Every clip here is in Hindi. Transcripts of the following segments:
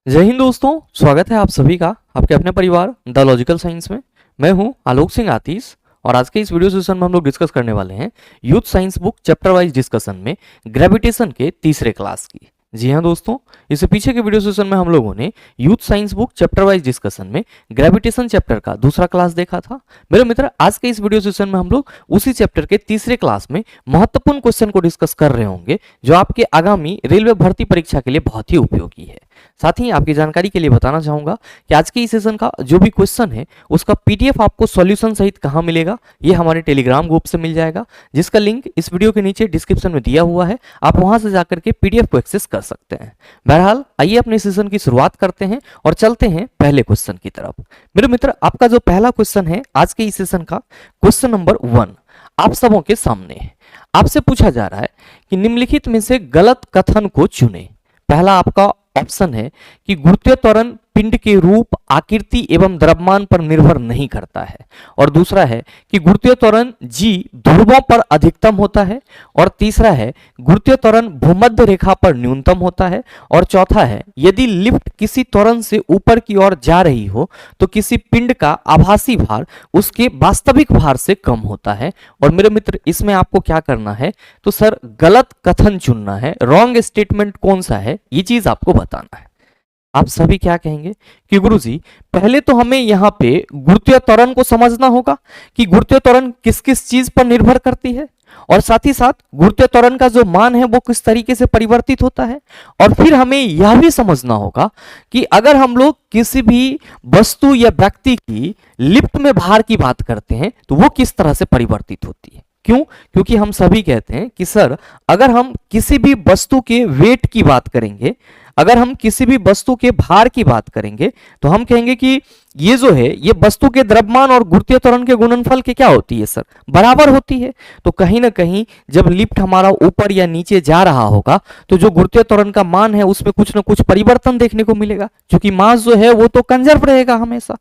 जय हिंद दोस्तों, स्वागत है आप सभी का आपके अपने परिवार द लॉजिकल साइंस में। मैं हूं आलोक सिंह आतीश और आज के इस वीडियो सेशन में हम लोग डिस्कस करने वाले हैं youth science book chapter wise discussion में ग्रेविटेशन के तीसरे क्लास की। जी हां दोस्तों, इससे पीछे के वीडियो सेशन में हम लोगों ने youth science book chapter wise discussion में ग्रेविटेशन चैप्टर का दूसरा क्लास देखा था। मेरे मित्र, आज के इस वीडियो सेशन में हम लोग उसी चैप्टर के तीसरे क्लास में महत्वपूर्ण क्वेश्चन को डिस्कस कर रहे होंगे जो आपके आगामी रेलवे भर्ती परीक्षा के लिए बहुत ही उपयोगी है। साथ ही आपकी जानकारी के लिए बताना चाहूंगा कि आज के इस सेशन का जो भी क्वेश्चन है उसका पीडीएफ आपको सॉल्यूशन सहित कहां मिलेगा, ये हमारे टेलीग्राम ग्रुप से मिल जाएगा, जिसका लिंक इस वीडियो के नीचे डिस्क्रिप्शन में दिया हुआ है। आप वहां से जाकर के पीडीएफ को एक्सेस कर सकते हैं। बहरहाल आइए अपने सेशन की शुरुआत करते हैं और चलते हैं पहले क्वेश्चन की तरफ। मेरे मित्र, आपका जो पहला क्वेश्चन है आज के इस सेशन का क्वेश्चन नंबर 1 आप सबों के सामने है। आपसे पूछा जा रहा है कि निम्नलिखित में से गलत कथन को चुने। पहला आपका ऑप्शन है कि गुरुत्वीय त्वरण पिंड के रूप, आकृति एवं द्रव्यमान पर निर्भर नहीं करता है, और दूसरा है कि गुरुत्वीय त्वरण जी ध्रुवों पर अधिकतम होता है, और तीसरा है गुरुत्वीय त्वरण भूमध्य रेखा पर न्यूनतम होता है, और चौथा है यदि लिफ्ट किसी त्वरण से ऊपर की ओर जा रही हो तो किसी पिंड का आभासी भार उसके वास्तविक भार से कम होता है। और मेरे मित्र, इसमें आपको क्या करना है, तो सर गलत कथन चुनना है। रॉन्ग स्टेटमेंट कौन सा है ये चीज आपको बताना है। आप सभी क्या कहेंगे कि गुरुजी पहले तो हमें यहाँ पे गुरुत्वीय त्वरण को समझना होगा कि गुरुत्वीय त्वरण किस किस चीज पर निर्भर करती है, और साथ ही साथ गुरुत्वीय त्वरण का जो मान है वो किस तरीके से परिवर्तित होता है। और फिर हमें यह भी समझना होगा कि अगर हम लोग किसी भी वस्तु या व्यक्ति की लिफ्ट में भार की बात करते हैं तो वो किस तरह से परिवर्तित होती है। क्यों? क्योंकि हम सभी कहते हैं कि सर अगर हम किसी भी वस्तु के वेट की बात करेंगे, अगर हम किसी भी वस्तु के भार की बात करेंगे तो हम कहेंगे कि ये जो है ये वस्तु के द्रव्यमान और गुरुत्वीय त्वरण के गुणनफल के क्या होती है सर, बराबर होती है। तो कहीं ना कहीं जब लिफ्ट हमारा ऊपर या नीचे जा रहा होगा तो जो गुरुत्वीय त्वरण का मान है उसमें कुछ ना कुछ परिवर्तन देखने को मिलेगा, क्योंकि मास जो है वो तो कंजर्व रहेगा हमेशा।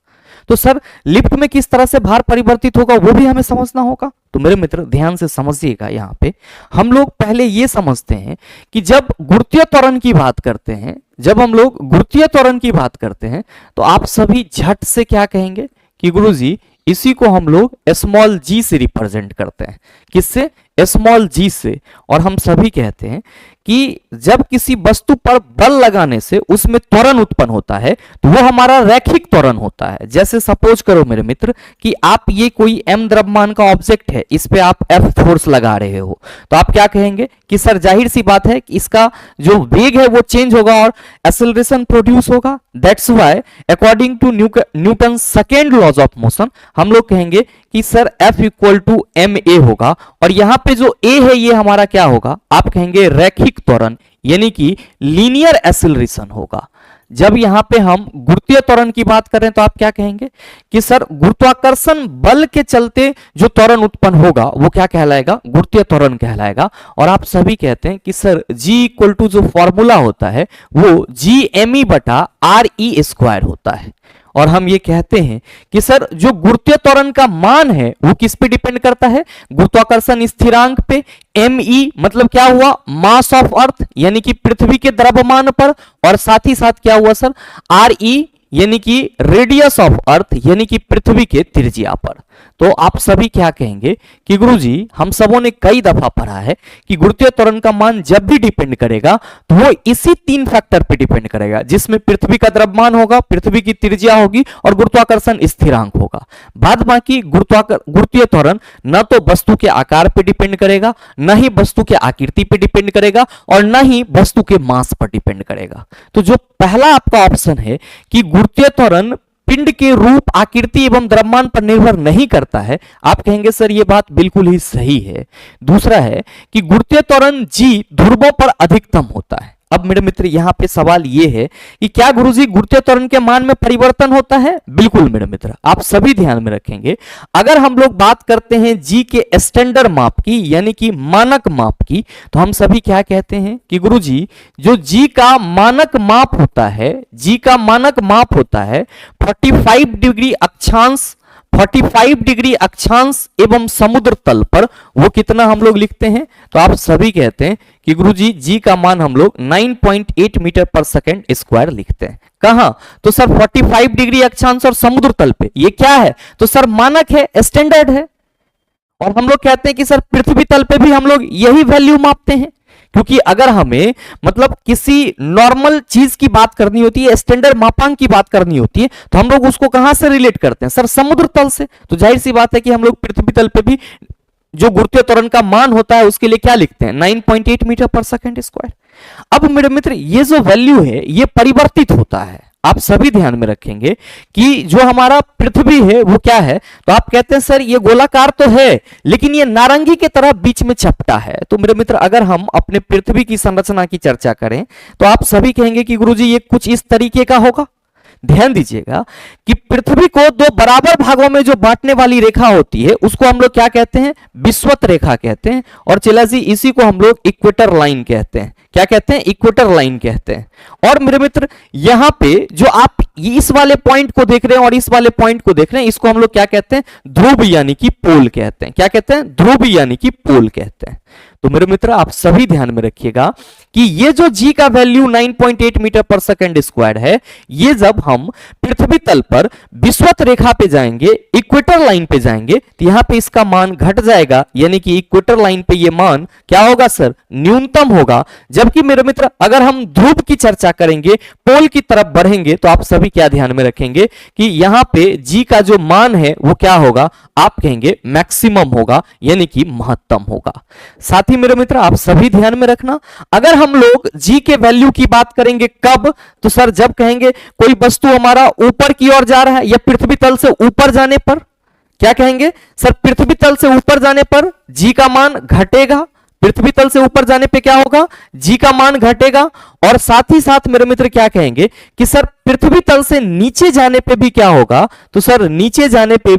तो सर लिफ्ट में किस तरह से भार परिवर्तित होगा वो भी हमें समझना होगा। तो मेरे मित्र ध्यान से समझिएगा, यहाँ पे हम लोग पहले ये समझते हैं कि जब गुरुत्वीय त्वरण की बात करते हैं, जब हम लोग गुरुत्वीय त्वरण की बात करते हैं तो आप सभी झट से क्या कहेंगे कि गुरुजी इसी को हम लोग स्मॉल जी से रिप्रेजेंट करते हैं। किससे? स्मॉल जी से। और हम सभी कहते हैं कि जब किसी वस्तु पर बल लगाने से उसमें त्वरण उत्पन्न होता है तो वो हमारा रैखिक त्वरण होता है। जैसे सपोज करो मेरे मित्र कि आप ये कोई m द्रव्यमान का ऑब्जेक्ट है, इस पे आप F फोर्स लगा रहे हो, तो आप क्या कहेंगे कि सर जाहिर सी बात है कि इसका जो वेग है वो चेंज होगा और एक्सेलरेशन प्रोड्यूस होगा। That's why according to Newton second laws of motion हम लोग कहेंगे कि sir F equal to ma होगा, और यहां पे जो a है ये हमारा क्या होगा, आप कहेंगे रैखिक त्वरण यानी कि लीनियर एक्सेलरेशन होगा। जब यहां पे हम गुरुत्वीय त्वरण की बात करें तो आप क्या कहेंगे कि सर गुरुत्वाकर्षण बल के चलते जो त्वरण उत्पन्न होगा वो क्या कहलाएगा, गुरुत्वीय त्वरण कहलाएगा। और आप सभी कहते हैं कि सर G इक्वल टू जो फॉर्मूला होता है वो Gme बटा RE स्क्वायर होता है। और हम ये कहते हैं कि सर जो गुरुत्वीय त्वरण का मान है वो किस पे डिपेंड करता है, गुरुत्वाकर्षण स्थिरांक पे। me मतलब क्या हुआ, मास ऑफ अर्थ यानी कि पृथ्वी के द्रव्यमान पर, और साथ ही साथ क्या हुआ सर re यानी कि रेडियस ऑफ अर्थ यानी कि पृथ्वी के त्रिज्या पर। तो आप सभी क्या कहेंगे कि गुरुजी हम सबों ने कई दफा पढ़ा है कि गुरुत्वीय त्वरण का मान जब भी डिपेंड करेगा तो वो इसी 3 फैक्टर पे डिपेंड करेगा, जिसमें पृथ्वी का द्रव्यमान होगा, पृथ्वी की त्रिज्या होगी और गुरुत्वाकर्षण स्थिरांक होगा। बाद बाकी गुरुत्वीय त्वरण न तो वस्तु के आकार पे डिपेंड करेगा, न ही वस्तु के आकृति पे डिपेंड करेगा, और न ही वस्तु के मास पर डिपेंड करेगा। तो जो पहला आपका ऑप्शन है कि गुरुत्वीय त्वरण पिंड के रूप, आकृति एवं द्रव्यमान पर निर्भर नहीं करता है, आप कहेंगे सर ये बात बिल्कुल ही सही है। दूसरा है कि गुरुत्वीय त्वरण जी ध्रुवों पर अधिकतम होता है। अब मेरे मित्र यहाँ पे सवाल ये है कि क्या गुरुजी गुरुत्वीय त्वरण के मान में परिवर्तन होता है? बिल्कुल मेरे मित्र, आप सभी ध्यान में रखेंगे। अगर हम लोग बात करते हैं जी के स्टैंडर्ड माप की यानी कि मानक माप की, तो हम सभी क्या कहते हैं कि गुरुजी जो जी का मानक माप होता है, जी का मानक माप होता है 45 डिग्री अक्षांश 45 डिग्री अक्षांश एवं समुद्र तल पर वो कितना हम लोग लिखते हैं? तो आप सभी कहते हैं कि गुरुजी जी का मान हम लोग 9.8 मीटर पर सेकंड स्क्वायर लिखते हैं। कहां? तो सर 45 डिग्री अक्षांश और समुद्र तल पे। ये क्या है? तो सर मानक है, स्टैंडर्ड है। और हम लोग कहते हैं कि सर पृथ्वी तल पे भी हम लोग यही वैल्यू मापते हैं, क्योंकि अगर हमें मतलब किसी नॉर्मल चीज की बात करनी होती है, स्टैंडर्ड मापांक की बात करनी होती है, तो हम लोग उसको कहां से रिलेट करते हैं? सर समुद्र तल से। तो जाहिर सी बात है कि हम लोग पृथ्वी तल पे भी जो गुरुत्वीय त्वरण का मान होता है उसके लिए क्या लिखते हैं? 9.8 मीटर पर सेकंड स्क्वायर। अब मेरे मित्र ये जो वैल्यू है ये परिवर्तित होता है। आप सभी ध्यान में रखेंगे कि जो हमारा पृथ्वी है वो क्या है? तो आप कहते हैं सर ये गोलाकार तो है लेकिन ये नारंगी की तरह बीच में चपटा है। तो मेरे मित्र अगर हम अपने पृथ्वी की संरचना की चर्चा करें तो आप सभी कहेंगे कि गुरुजी ये कुछ इस तरीके का होगा। ध्यान दीजिएगा कि पृथ्वी को दो बराबर भागों में जो बांटने वाली रेखा होती है उसको हम लोग क्या कहते हैं? विषुवत रेखा कहते हैं। और चला जी इसी को हम लोग इक्वेटर लाइन कहते हैं। क्या कहते हैं? इक्वेटर लाइन कहते हैं। और मेरे मित्र यहां पे जो आप इस वाले पॉइंट को देख रहे हैं और इस वाले पॉइंट को देख रहे हैं इसको हम लोग क्या कहते हैं? ध्रुव यानी कि पोल कहते हैं। क्या कहते हैं? ध्रुव यानी कि पोल कहते हैं। तो मेरे मित्र आप सभी ध्यान में रखिएगा कि ये जो जी का वैल्यू 9.8 मीटर पर सेकंड स्क्वायर है, ये जब हम पृथ्वी तल पर विषुवत रेखा पे जाएंगे, इक्वेटर लाइन पे जाएंगे, तो यहां पे इसका मान घट जाएगा, यानी कि इक्वेटर लाइन पे ये मान क्या होगा सर? न्यूनतम होगा। जबकि मेरे मित्र अगर हम ध्रुव की चर्चा करेंगे, पोल की तरफ बढ़ेंगे, तो आप सभी क्या ध्यान में रखेंगे कि यहां पे जी का जो मान है वो क्या होगा? आप कहेंगे मैक्सिमम होगा, यानी कि महत्तम होगा। साथ ही मेरे मित्र आप सभी ध्यान में रखना, अगर हम लोग जी के वैल्यू की बात करेंगे कब? तो सर जब कहेंगे कोई वस्तु हमारा ऊपर की ओर जा रहा है या पृथ्वी तल से ऊपर जाने पर। क्या कहेंगे? सर पृथ्वी तल से ऊपर जाने पर जी का मान घटेगा। पृथ्वी तल से ऊपर जाने पे क्या होगा? जी का मान घटेगा। और साथ ही साथ मेरे मित्र क्या कहेंगे कि सर पृथ्वी तल से नीचे जाने पे भी क्या होगा? तो सर नीचे जाने पे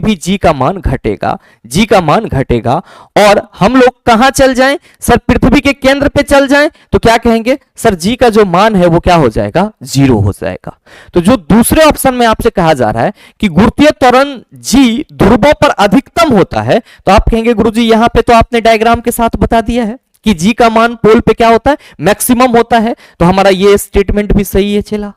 भी जी का मान घटेगा। जी का मान घटेगा। और हम लोग कहां चल जाएं? सर पृथ्वी के केंद्र पे चल जाएं तो क्या कहेंगे? सर जी का जो मान है वो क्या हो जाएगा? 0 हो जाएगा। तो जो दूसरे ऑप्शन में आपसे कहा जा रहा है कि गुरुत्वीय त्वरण जी ध्रुवों पर अधिकतम होता है, तो आप कहेंगे गुरुजी यहां पे तो आपने डायग्राम के साथ बता दिया है कि जी का मान पोल पे क्या होता है? मैक्सिमम होता है। तो हमारा ये स्टेटमेंट भी सही है। चला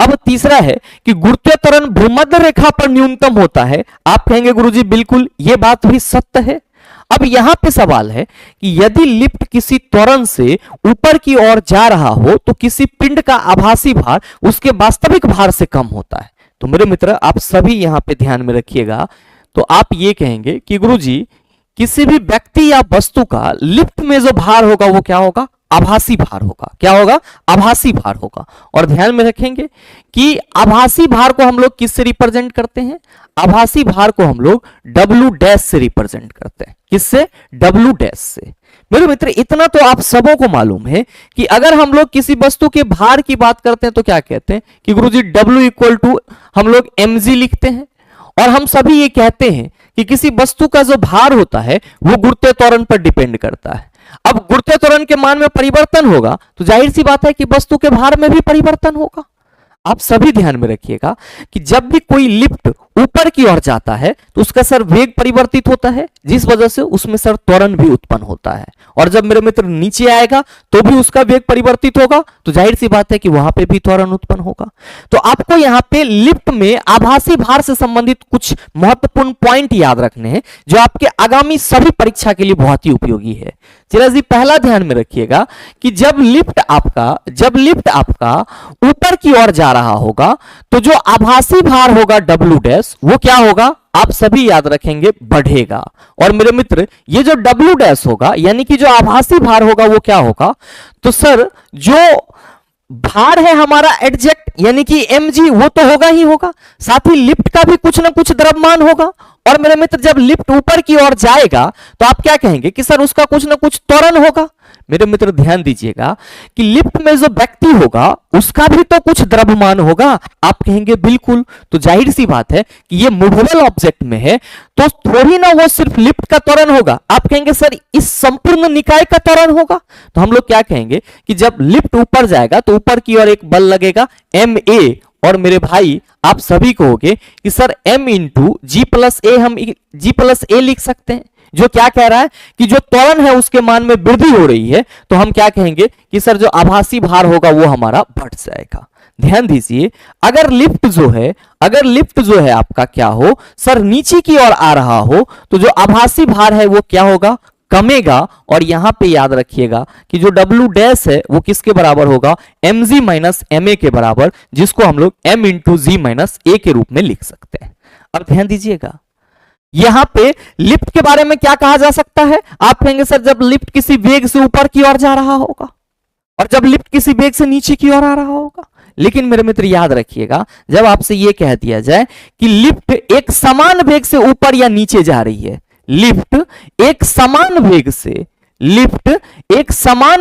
अब तीसरा है कि गुरुत्वीय त्वरण भूमध्य रेखा पर न्यूनतम होता है। आप कहेंगे गुरुजी बिल्कुल ये बात भी सत्य है। अब यहां पे सवाल है कि यदि लिफ्ट किसी त्वरण से ऊपर की ओर जा रहा हो तो किसी पिंड का आभासी भार उसके वास्तविक भार से कम होता है। तो मेरे मित्र आप सभी यहां पे ध्यान में रखिएगा। तो आप ये कहेंगे कि गुरुजी किसी भी व्यक्ति या वस्तु का लिफ्ट में जो भार होगा वो क्या होगा? आभासी भार होगा। क्या होगा? आभासी भार होगा। और ध्यान में रखेंगे कि आभासी भार को हम लोग किससे रिप्रेजेंट करते हैं? आभासी भार को हम लोग W डैश से रिप्रेजेंट करते हैं। किससे? W डैश से। मेरे मित्र इतना तो आप सबों को मालूम है कि अगर हम लोग किसी वस्तु के भार की बात करते हैं तो क्या कहते हैं कि गुरुजी W इक्वल टू हम लोग mg लिखते हैं। और हम सभी ये कहते हैं कि किसी वस्तु का जो भार होता है वो गुरुत्वीय त्वरण पर डिपेंड करता है। अब गुरुत्वीय त्वरण के मान में परिवर्तन होगा तो जाहिर सी बात है कि वस्तु के भार में भी परिवर्तन होगा। आप सभी ध्यान में रखिएगा कि जब भी कोई लिफ्ट ऊपर की ओर जाता है तो उसका सर वेग परिवर्तित होता है, जिस वजह से उसमें सर त्वरण भी उत्पन्न होता है। और जब मेरे मित्र नीचे आएगा तो भी उसका वेग परिवर्तित होगा, तो जाहिर सी बात है कि वहां पे भी त्वरण उत्पन्न होगा। तो आपको यहां पे लिफ्ट में आभासी भार से संबंधित कुछ महत्वपूर्ण पॉइंट याद रखने हैं जो आपके आगामी सभी परीक्षा के लिए बहुत ही उपयोगी है। चलिए जी पहला ध्यान में रखिएगा कि जब लिफ्ट आपका ऊपर की ओर जा रहा होगा तो जो आभासी भार होगा W डैश वो क्या होगा? आप सभी याद रखेंगे बढ़ेगा। और मेरे मित्र ये जो W डैश होगा यानी कि जो आभासी भार होगा वो क्या होगा? तो सर जो भार है हमारा एडजेक्ट यानी कि mg वो तो होगा ही होगा, साथ ही लिफ्ट का भी कुछ ना कुछ द्रव्यमान होगा। और मेरे मित्र जब लिफ्ट ऊपर की ओर जाएगा तो आप क्या कहेंगे कि सर उसका कुछ ना कुछ त्वरण होगा। मेरे मित्र ध्यान दीजिएगा कि लिफ्ट में जो व्यक्ति होगा उसका भी तो कुछ द्रव्यमान होगा। आप कहेंगे बिल्कुल। तो जाहिर सी बात है कि ये मूवेबल ऑब्जेक्ट में है तो थोड़ी ना वो सिर्फ लिफ्ट का त्वरण होगा। आप कहेंगे सर इस संपूर्ण निकाय का त्वरण होगा। तो हम लोग क्या कहेंगे कि जब लिफ्ट ऊपर जाएगा तो ऊपर की ओर एक बल लगेगा ma और मेरे भाई आप सभी कहोगे कि सर m इंटू जी प्लस ए, हम जी प्लस ए लिख सकते हैं, जो क्या कह रहा है कि जो त्वरण है उसके मान में वृद्धि हो रही है, तो हम क्या कहेंगे कि सर जो आभासी भार होगा वो हमारा बढ़ जाएगा। ध्यान दीजिए, अगर लिफ्ट जो है आपका क्या हो सर, नीचे की ओर आ रहा हो, तो जो आभासी भार है वो क्या होगा, कमेगा। और यहां पे याद रखिएगा कि जो W डैश है वो किसके बराबर होगा, mg माइनस ma के बराबर, जिसको हम लोग m इंटू जी माइनस ए के रूप में लिख सकते हैं। अब ध्यान दीजिएगा, यहां पे लिफ्ट के बारे में क्या कहा जा सकता है, आप कहेंगे सर जब लिफ्ट किसी वेग से ऊपर की ओर जा रहा होगा और जब लिफ्ट किसी वेग से नीचे की ओर आ रहा होगा। लेकिन मेरे मित्र याद रखिएगा, जब आपसे यह कह दिया जाए कि लिफ्ट एक समान वेग से ऊपर या नीचे जा रही है, लिफ्ट एक समान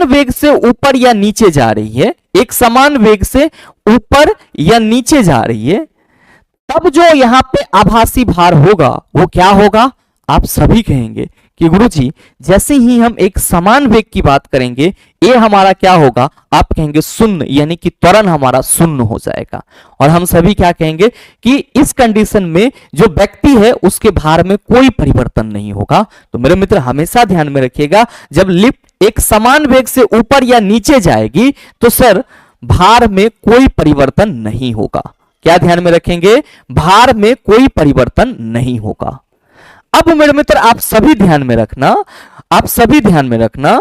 वेग से ऊपर या नीचे जा रही है, एक समान वेग से ऊपर या नीचे जा रही है, तब जो यहां पे आभासी भार होगा वो क्या होगा, आप सभी कहेंगे कि गुरुजी जैसे ही हम एक समान वेग की बात करेंगे ये हमारा क्या होगा, आप कहेंगे शून्य, यानी कि त्वरण हमारा शून्य हो जाएगा। और हम सभी क्या कहेंगे कि इस कंडीशन में जो व्यक्ति है उसके भार में कोई परिवर्तन नहीं होगा। तो मेरे मित्र हमेशा ध्यान में रखिएगा, जब लिफ्ट एक समान वेग से ऊपर या नीचे जाएगी तो सर भार में कोई परिवर्तन नहीं होगा। क्या ध्यान में रखेंगे, भार में कोई परिवर्तन नहीं होगा। अब मेरे मित्र आप सभी ध्यान में रखना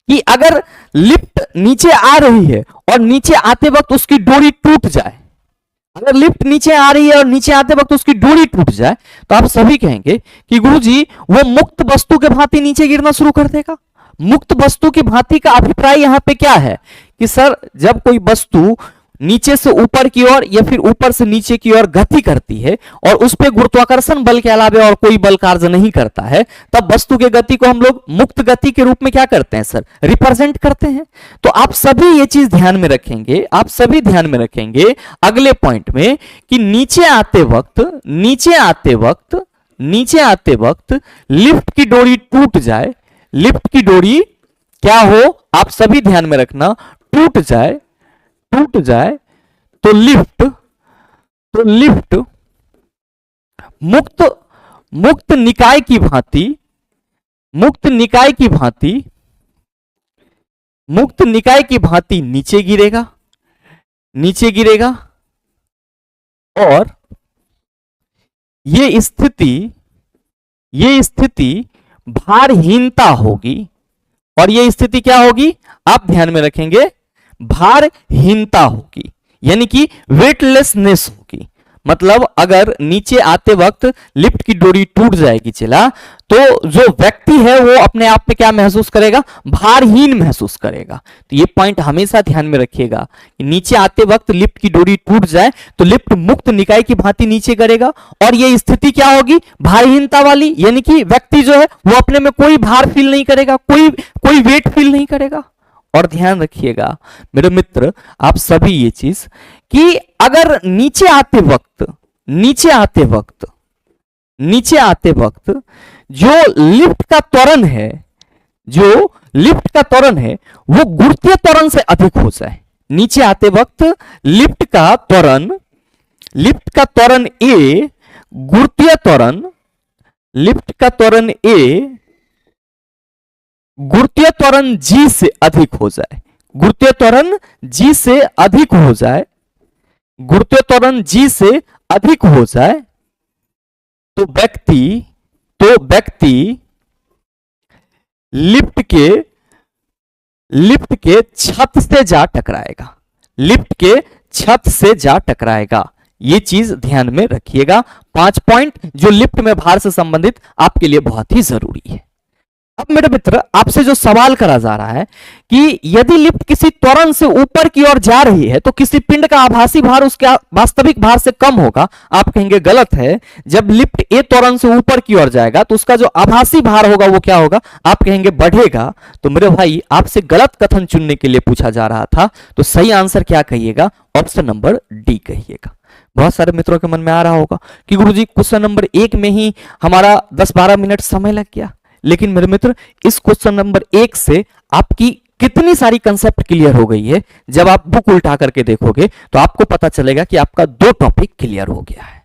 कि अगर लिफ्ट नीचे आ रही है और नीचे आते वक्त उसकी डोरी टूट जाए, अगर लिफ्ट नीचे आ रही है और नीचे आते वक्त उसकी डोरी टूट जाए, तो आप सभी कहेंगे कि गुरुजी वो मुक्त वस्तु के भांति नीचे गिरना शुरू कर देगा। मुक्त वस्तु की भांति का अभिप्राय यहां पे क्या है कि सर जब कोई वस्तु नीचे से ऊपर की ओर या फिर ऊपर से नीचे की ओर गति करती है और उस पर गुरुत्वाकर्षण बल के अलावा और कोई बल कार्य नहीं करता है, तब वस्तु की गति को हम लोग मुक्त गति के रूप में क्या करते हैं सर, रिप्रेजेंट करते हैं। तो आप सभी ये चीज ध्यान में रखेंगे, अगले पॉइंट में कि नीचे आते वक्त लिफ्ट की डोरी टूट जाए, लिफ्ट की डोरी क्या हो, आप सभी ध्यान में रखना, टूट जाए तो लिफ्ट मुक्त निकाय की भांति नीचे गिरेगा और ये स्थिति भारहीनता होगी। और ये स्थिति क्या होगी, आप ध्यान में रखेंगे, भारहीनता होगी, यानी कि वेटलेसनेस होगी। मतलब अगर नीचे आते वक्त लिफ्ट की डोरी टूट जाएगी चला, तो जो व्यक्ति है वो अपने आप में क्या महसूस करेगा, भारहीन महसूस करेगा। तो ये पॉइंट हमेशा ध्यान में रखिएगा कि नीचे आते वक्त लिफ्ट की डोरी टूट जाए तो लिफ्ट मुक्त निकाय की भांति नीचे करेगा और ये स्थिति क्या होगी, भारहीनता वाली, यानी कि व्यक्ति जो है वो अपने में कोई भार फील नहीं करेगा, कोई वेट फील नहीं करेगा। और ध्यान रखिएगा मेरे मित्र आप सभी ये चीज कि अगर नीचे आते वक्त जो लिफ्ट का त्वरण है वो गुरुत्वीय त्वरण से अधिक हो जाए, नीचे आते वक्त लिफ्ट का त्वरण ए गुरुत्वीय त्वरण गुरुत्वीय त्वरण जी से अधिक हो जाए, गुरुत्वीय त्वरण जी से अधिक हो जाए तो व्यक्ति लिफ्ट के छत से जा टकराएगा। ये चीज ध्यान में रखिएगा। 5 पॉइंट जो लिफ्ट में भार से संबंधित आपके लिए बहुत ही जरूरी है। अब मेरे मित्र आपसे जो सवाल करा जा रहा है कि यदि लिफ्ट किसी त्वरण से ऊपर की ओर जा रही है तो किसी पिंड का आभासी भार उसके वास्तविक भार से कम होगा। आप कहेंगे गलत है, जब लिफ्ट ए त्वरण से ऊपर की ओर जाएगा तो उसका जो आभासी भार होगा वो क्या होगा, आप कहेंगे बढ़ेगा। तो मेरे भाई आपसे गलत कथन चुनने के लिए पूछा जा रहा था, तो सही आंसर क्या कहिएगा, ऑप्शन नंबर डी कहिएगा। बहुत सारे मित्रों के मन में आ रहा होगा कि गुरुजी क्वेश्चन नंबर 1 में ही हमारा 10-12 मिनट समय लग गया, लेकिन मेरे मित्र इस क्वेश्चन नंबर 1 से आपकी कितनी सारी कंसेप्ट क्लियर हो गई है। जब आप बुक उल्टा करके देखोगे तो आपको पता चलेगा कि आपका 2 टॉपिक क्लियर हो गया है।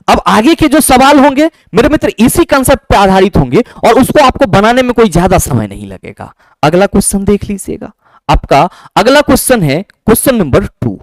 अब आगे के जो सवाल होंगे मेरे मित्र इसी कंसेप्ट पे आधारित होंगे और उसको आपको बनाने में कोई ज्यादा समय नहीं लगेगा। अगला क्वेश्चन देख लीजिएगा। आपका अगला क्वेश्चन है क्वेश्चन नंबर 2।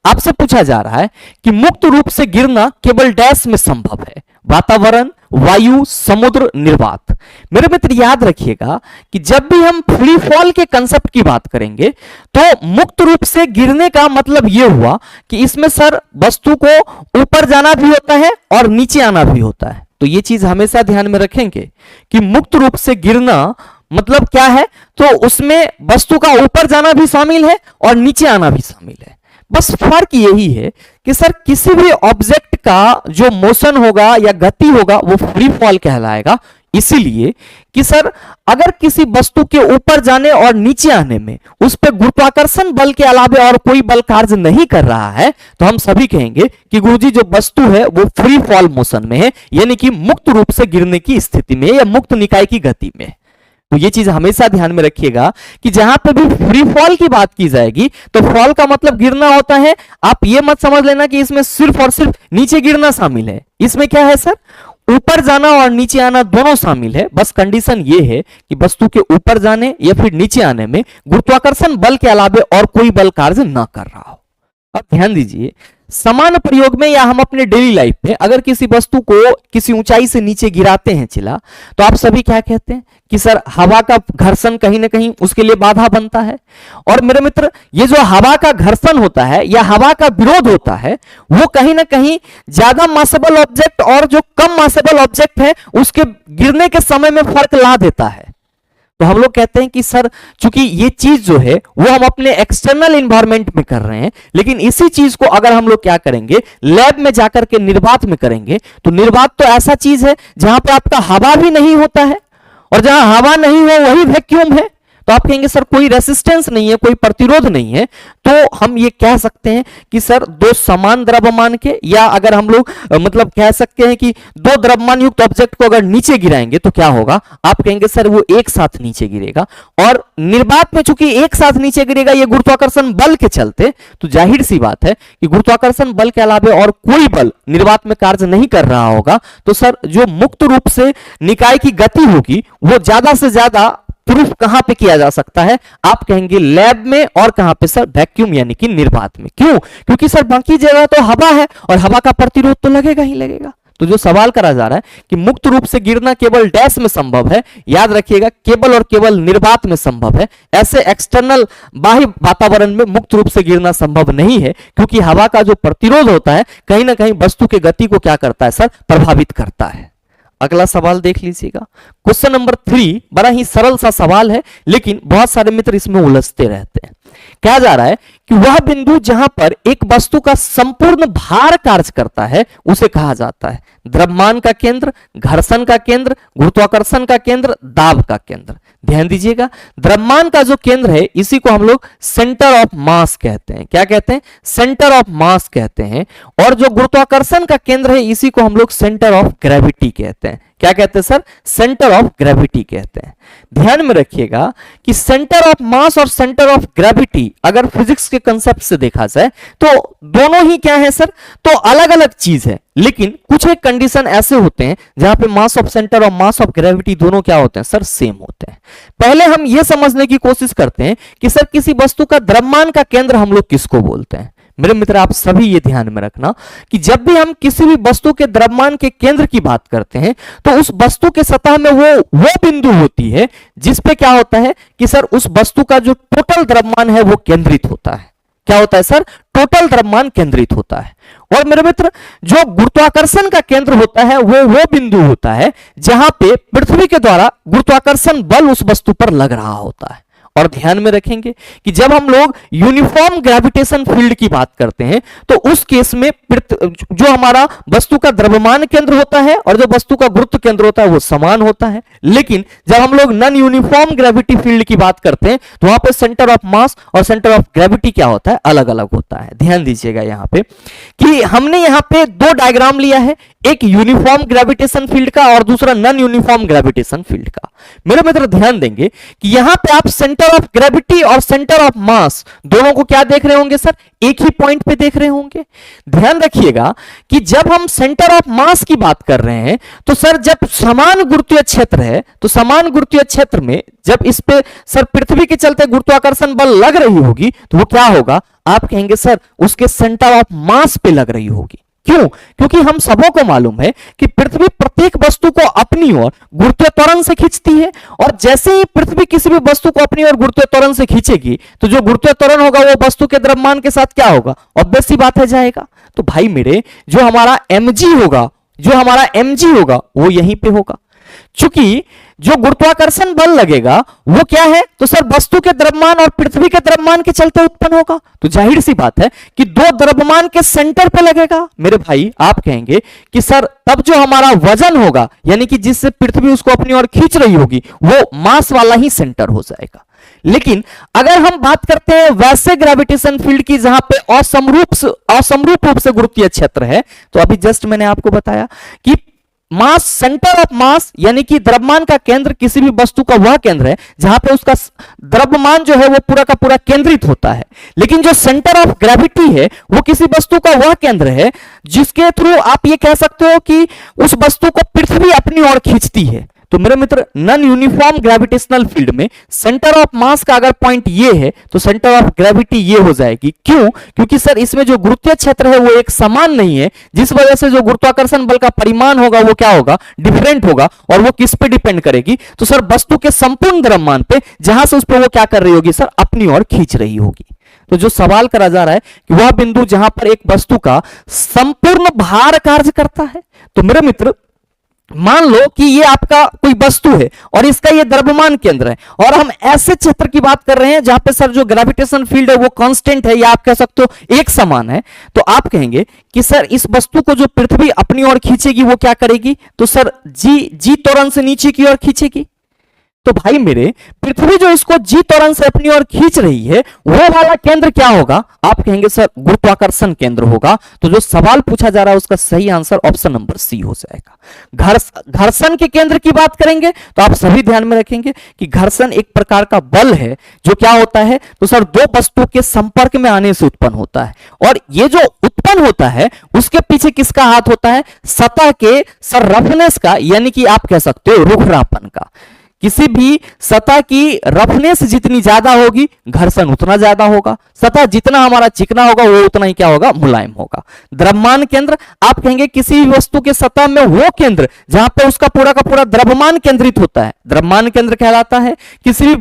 आपसे पूछा जा रहा है कि मुक्त रूप से गिरना केवल डैश में संभव है, वातावरण, वायु, समुद्र, निर्वात। मेरे मित्र याद रखिएगा कि जब भी हम फ्री फॉल के कंसेप्ट की बात करेंगे तो मुक्त रूप से गिरने का मतलब यह हुआ कि इसमें सर वस्तु को ऊपर जाना भी होता है और नीचे आना भी होता है। तो यह चीज हमेशा ध्यान में रखेंगे कि मुक्त रूप से गिरना मतलब क्या है, तो उसमें वस्तु का ऊपर जाना भी शामिल है और नीचे आना भी शामिल है। बस फर्क यही है कि सर किसी भी ऑब्जेक्ट का जो मोशन होगा या गति होगा वो फ्री फॉल कहलाएगा, इसीलिए कि सर अगर किसी वस्तु के ऊपर जाने और नीचे आने में उस पर गुरुत्वाकर्षण बल के अलावा और कोई बल कार्य नहीं कर रहा है तो हम सभी कहेंगे कि गुरुजी जो वस्तु है वो फ्री फॉल मोशन में है, यानी कि मुक्त रूप से गिरने की स्थिति में या मुक्त निकाय की गति में। तो ये चीज हमेशा ध्यान में रखिएगा कि जहां पे भी फ्री फॉल की बात की जाएगी तो फॉल का मतलब गिरना होता है। आप ये मत समझ लेना कि इसमें सिर्फ और सिर्फ नीचे गिरना शामिल है। इसमें क्या है सर, ऊपर जाना और नीचे आना दोनों शामिल है। बस कंडीशन ये है कि वस्तु के ऊपर जाने या फिर नीचे आने में गुरुत्वाकर्षण बल के अलावा और कोई बल कार्य ना कर रहा हो। अब ध्यान दीजिए, समान प्रयोग में या हम अपने डेली लाइफ में अगर किसी वस्तु को किसी ऊंचाई से नीचे गिराते हैं चिल्ला, तो आप सभी क्या कहते हैं कि सर हवा का घर्षण कहीं ना कहीं उसके लिए बाधा बनता है। और मेरे मित्र ये जो हवा का घर्षण होता है या हवा का विरोध होता है वो कहीं ना कहीं ज्यादा मासेबल ऑब्जेक्ट और जो कम मासेबल ऑब्जेक्ट है उसके गिरने के समय में फर्क ला देता है। तो हम लोग कहते हैं कि सर चूंकि ये चीज जो है वो हम अपने एक्सटर्नल इन्वायरमेंट में कर रहे हैं, लेकिन इसी चीज को अगर हम लोग क्या करेंगे लैब में जाकर के निर्वात में करेंगे तो निर्वात तो ऐसा चीज है जहां पे आपका हवा भी नहीं होता है और जहां हवा नहीं हो वही वैक्यूम है। तो आप कहेंगे सर कोई रेसिस्टेंस नहीं है, कोई प्रतिरोध नहीं है, तो हम ये कह सकते हैं कि सर दो समान द्रव्यमान के या अगर हम लोग मतलब कह सकते हैं कि दो द्रव्यमान युक्त ऑब्जेक्ट को अगर नीचे गिराएंगे तो क्या होगा, आप कहेंगे सर वो एक साथ नीचे गिरेगा। और निर्वात में चूंकि एक साथ नीचे गिरेगा ये गुरुत्वाकर्षण बल के चलते, तो जाहिर सी बात है कि गुरुत्वाकर्षण बल के अलावा और कोई बल निर्वात में कार्य नहीं कर रहा होगा। तो सर जो मुक्त रूप से निकाय की गति होगी वो ज्यादा से ज्यादा प्रूफ कहां पे किया जा सकता है, आप कहेंगे लैब में। और कहां पे सर, वैक्यूम यानी कि निर्वात में। क्यों? क्योंकि सर बाकी जगह तो हवा है और हवा का प्रतिरोध तो लगेगा ही लगेगा। तो जो सवाल करा जा रहा है कि मुक्त रूप से गिरना केवल डैश में संभव है, याद रखिएगा केवल और केवल निर्वात में संभव है। ऐसे एक्सटर्नल बाह्य वातावरण में मुक्त रूप से गिरना संभव नहीं है, क्योंकि हवा का जो प्रतिरोध होता है कहीं ना कहीं वस्तु की गति को क्या करता है सर, प्रभावित करता है। अगला सवाल देख लीजिएगा, क्वेश्चन नंबर 3। बड़ा ही सरल सा सवाल है लेकिन बहुत सारे मित्र इसमें उलझते रहते हैं। कहा जा रहा है कि वह बिंदु जहां पर एक वस्तु का संपूर्ण भार कार्य करता है उसे कहा जाता है द्रव्यमान का केंद्र, घर्षण का केंद्र, गुरुत्वाकर्षण का केंद्र, दाब का केंद्र। ध्यान दीजिएगा, द्रव्यमान का जो केंद्र है इसी को हम लोग सेंटर ऑफ मास कहते हैं। क्या कहते हैं? सेंटर ऑफ मास कहते हैं। और जो गुरुत्वाकर्षण का केंद्र है इसी को हम लोग सेंटर ऑफ ग्रेविटी कहते हैं। क्या कहते हैं सर? सेंटर ऑफ ग्रेविटी कहते हैं। ध्यान में रखिएगा कि सेंटर ऑफ मास और सेंटर ऑफ ग्रेविटी अगर फिजिक्स के कंसेप्ट से देखा जाए तो दोनों ही क्या है सर, तो अलग अलग चीज है। लेकिन कुछ एक कंडीशन ऐसे होते हैं जहां पे मास ऑफ सेंटर और मास ऑफ ग्रेविटी दोनों क्या होते हैं सर, सेम होते हैं। पहले हम यह समझने की कोशिश करते हैं कि सर किसी वस्तु का द्रव्यमान का केंद्र हम लोग किसको बोलते हैं। मेरे मित्र आप सभी ये ध्यान में रखना कि जब भी हम किसी भी वस्तु के द्रव्यमान के केंद्र की बात करते हैं तो उस वस्तु के सतह में वो बिंदु होती है जिस पे क्या होता है कि सर उस वस्तु का जो टोटल द्रव्यमान है वो केंद्रित होता है। क्या होता है सर? टोटल द्रव्यमान केंद्रित होता है। और मेरे मित्र जो गुरुत्वाकर्षण का केंद्र होता है वो बिंदु होता है जहां पे पृथ्वी के द्वारा गुरुत्वाकर्षण बल उस वस्तु पर लग रहा होता है। और ध्यान में रखेंगे कि जब हम लोग यूनिफॉर्म ग्रेविटेशन फील्ड की बात करते हैं तो उस केस में जो हमारा वस्तु का द्रव्यमान केंद्र होता है और जो वस्तु का गुरुत्व केंद्र होता है वो समान होता है। लेकिन जब हम लोग नॉन यूनिफॉर्म ग्रेविटी फील्ड की बात करते हैं तो वहां पे सेंटर ऑफ मास और सेंटर ऑफ ग्रेविटी क्या होता है, अलग अलग होता है। ध्यान दीजिएगा यहां पे कि हमने यहां पे दो डायग्राम लिया है, एक यूनिफॉर्म ग्रेविटेशन फील्ड का और दूसरा नॉन यूनिफॉर्म ग्रेविटेशन फील्ड का। मेरे मित्र ध्यान देंगे कि यहां पे आप सेंटर ऑफ ग्रेविटी और सेंटर ऑफ मास दोनों को क्या देख रहे होंगे सर, एक ही पॉइंट पे देख रहे होंगे। ध्यान रखिएगा कि जब हम सेंटर ऑफ मास की बात कर रहे हैं तो सर जब समान गुरुत्वीय क्षेत्र है तो समान गुरुत्वीय क्षेत्र में जब इस पे सर पृथ्वी के चलते गुरुत्वाकर्षण बल लग रही होगी तो वो क्या होगा, आप कहेंगे सर उसके सेंटर ऑफ मास पे लग रही होगी। क्यों? क्योंकि हम सबों को मालूम है कि पृथ्वी प्रत्येक वस्तु को अपनी ओर गुरुत्वीय त्वरण से खींचती है, और जैसे ही पृथ्वी किसी भी वस्तु को अपनी ओर गुरुत्वीय त्वरण से खींचेगी तो जो गुरुत्वीय त्वरण होगा वो वस्तु के द्रव्यमान के साथ क्या होगा, ऑब्वियस सी बात है जाएगा। तो भाई मेरे जो हमारा mg होगा वो यहीं पे होगा। चूंकि जो गुरुत्वाकर्षण बल लगेगा वो क्या है, तो सर वस्तु के द्रव्यमान और पृथ्वी के द्रव्यमान के चलते उत्पन्न होगा। तो जाहिर सी बात है कि दो द्रव्यमान के सेंटर पे लगेगा। मेरे भाई आप कहेंगे कि सर तब जो हमारा वजन होगा यानी कि जिससे पृथ्वी उसको अपनी ओर खींच रही होगी वो मास वाला ही सेंटर हो जाएगा। लेकिन अगर हम बात करते हैं वैसे ग्रेविटेशन फील्ड की जहां पे असमरूप रूप से गुरुत्वीय क्षेत्र है, तो अभी जस्ट मैंने आपको बताया कि मास, सेंटर ऑफ मास यानी कि द्रव्यमान का केंद्र किसी भी वस्तु का वह केंद्र है जहां पे उसका द्रव्यमान जो है वो पूरा का पूरा केंद्रित होता है। लेकिन जो सेंटर ऑफ ग्रेविटी है वो किसी वस्तु का वह केंद्र है जिसके थ्रू आप ये कह सकते हो कि उस वस्तु को पृथ्वी अपनी ओर खींचती है। तो मेरे मित्र नॉन यूनिफॉर्म ग्रेविटेशनल फील्ड में सेंटर ऑफ मास का अगर पॉइंट ये है तो सेंटर ऑफ ग्रेविटी ये हो जाएगी। क्यों? क्योंकि सर इसमें जो गुरुत्वीय क्षेत्र है वो एक समान नहीं है, जिस वजह से जो गुरुत्वाकर्षण बल का परिमाण होगा वो क्या होगा, डिफरेंट होगा। और वो किस पे डिपेंड करेगी, तो सर वस्तु के संपूर्ण द्रव्यमान पे, जहां से उस पर वो क्या कर रही होगी सर, अपनी ओर खींच रही होगी। तो जो सवाल करा जा रहा है कि वह बिंदु जहां पर एक वस्तु का संपूर्ण भार कार्य करता है। तो मेरे मित्र मान लो कि ये आपका कोई वस्तु है और इसका ये द्रव्यमान केंद्र है, और हम ऐसे क्षेत्र की बात कर रहे हैं जहां पे सर जो ग्रेविटेशन फील्ड है वो कांस्टेंट है या आप कह सकते हो एक समान है। तो आप कहेंगे कि सर इस वस्तु को जो पृथ्वी अपनी ओर खींचेगी वो क्या करेगी, तो सर जी त्वरण से नीचे की ओर खींचेगी। तो भाई मेरे पृथ्वी जो इसको जी त्वरण से अपनी ओर खींच रही है वो वाला केंद्र क्या होगा, आप कहेंगे सर गुरुत्वाकर्षण केंद्र होगा। तो जो सवाल पूछा जा रहा है उसका सही आंसर ऑप्शन नंबर सी हो जाएगा। घर्षण के केंद्र की बात करेंगे तो आप सभी ध्यान में रखेंगे कि घर्षण एक प्रकार का बल है जो क्या होता है, तो सर दो वस्तुओं के संपर्क में आने से उत्पन्न होता है। और ये जो उत्पन्न होता है उसके पीछे किसका हाथ होता है, सतह के सर रफनेस का, यानी कि आप कह सकते हो रुखरापन का। किसी भी सतह की रफनेस जितनी ज्यादा होगी घर्षण उतना ज्यादा होगा, सतह जितना हमारा चिकना होगा वो उतना ही क्या होगा, मुलायम होगा। द्रव्यमान केंद्र, आप कहेंगे किसी भी वस्तु के सतह में वो केंद्र जहां पे उसका पूरा का पूरा द्रव्यमान केंद्रित होता है, द्रव्यमान केंद्र कहलाता है। किसी भी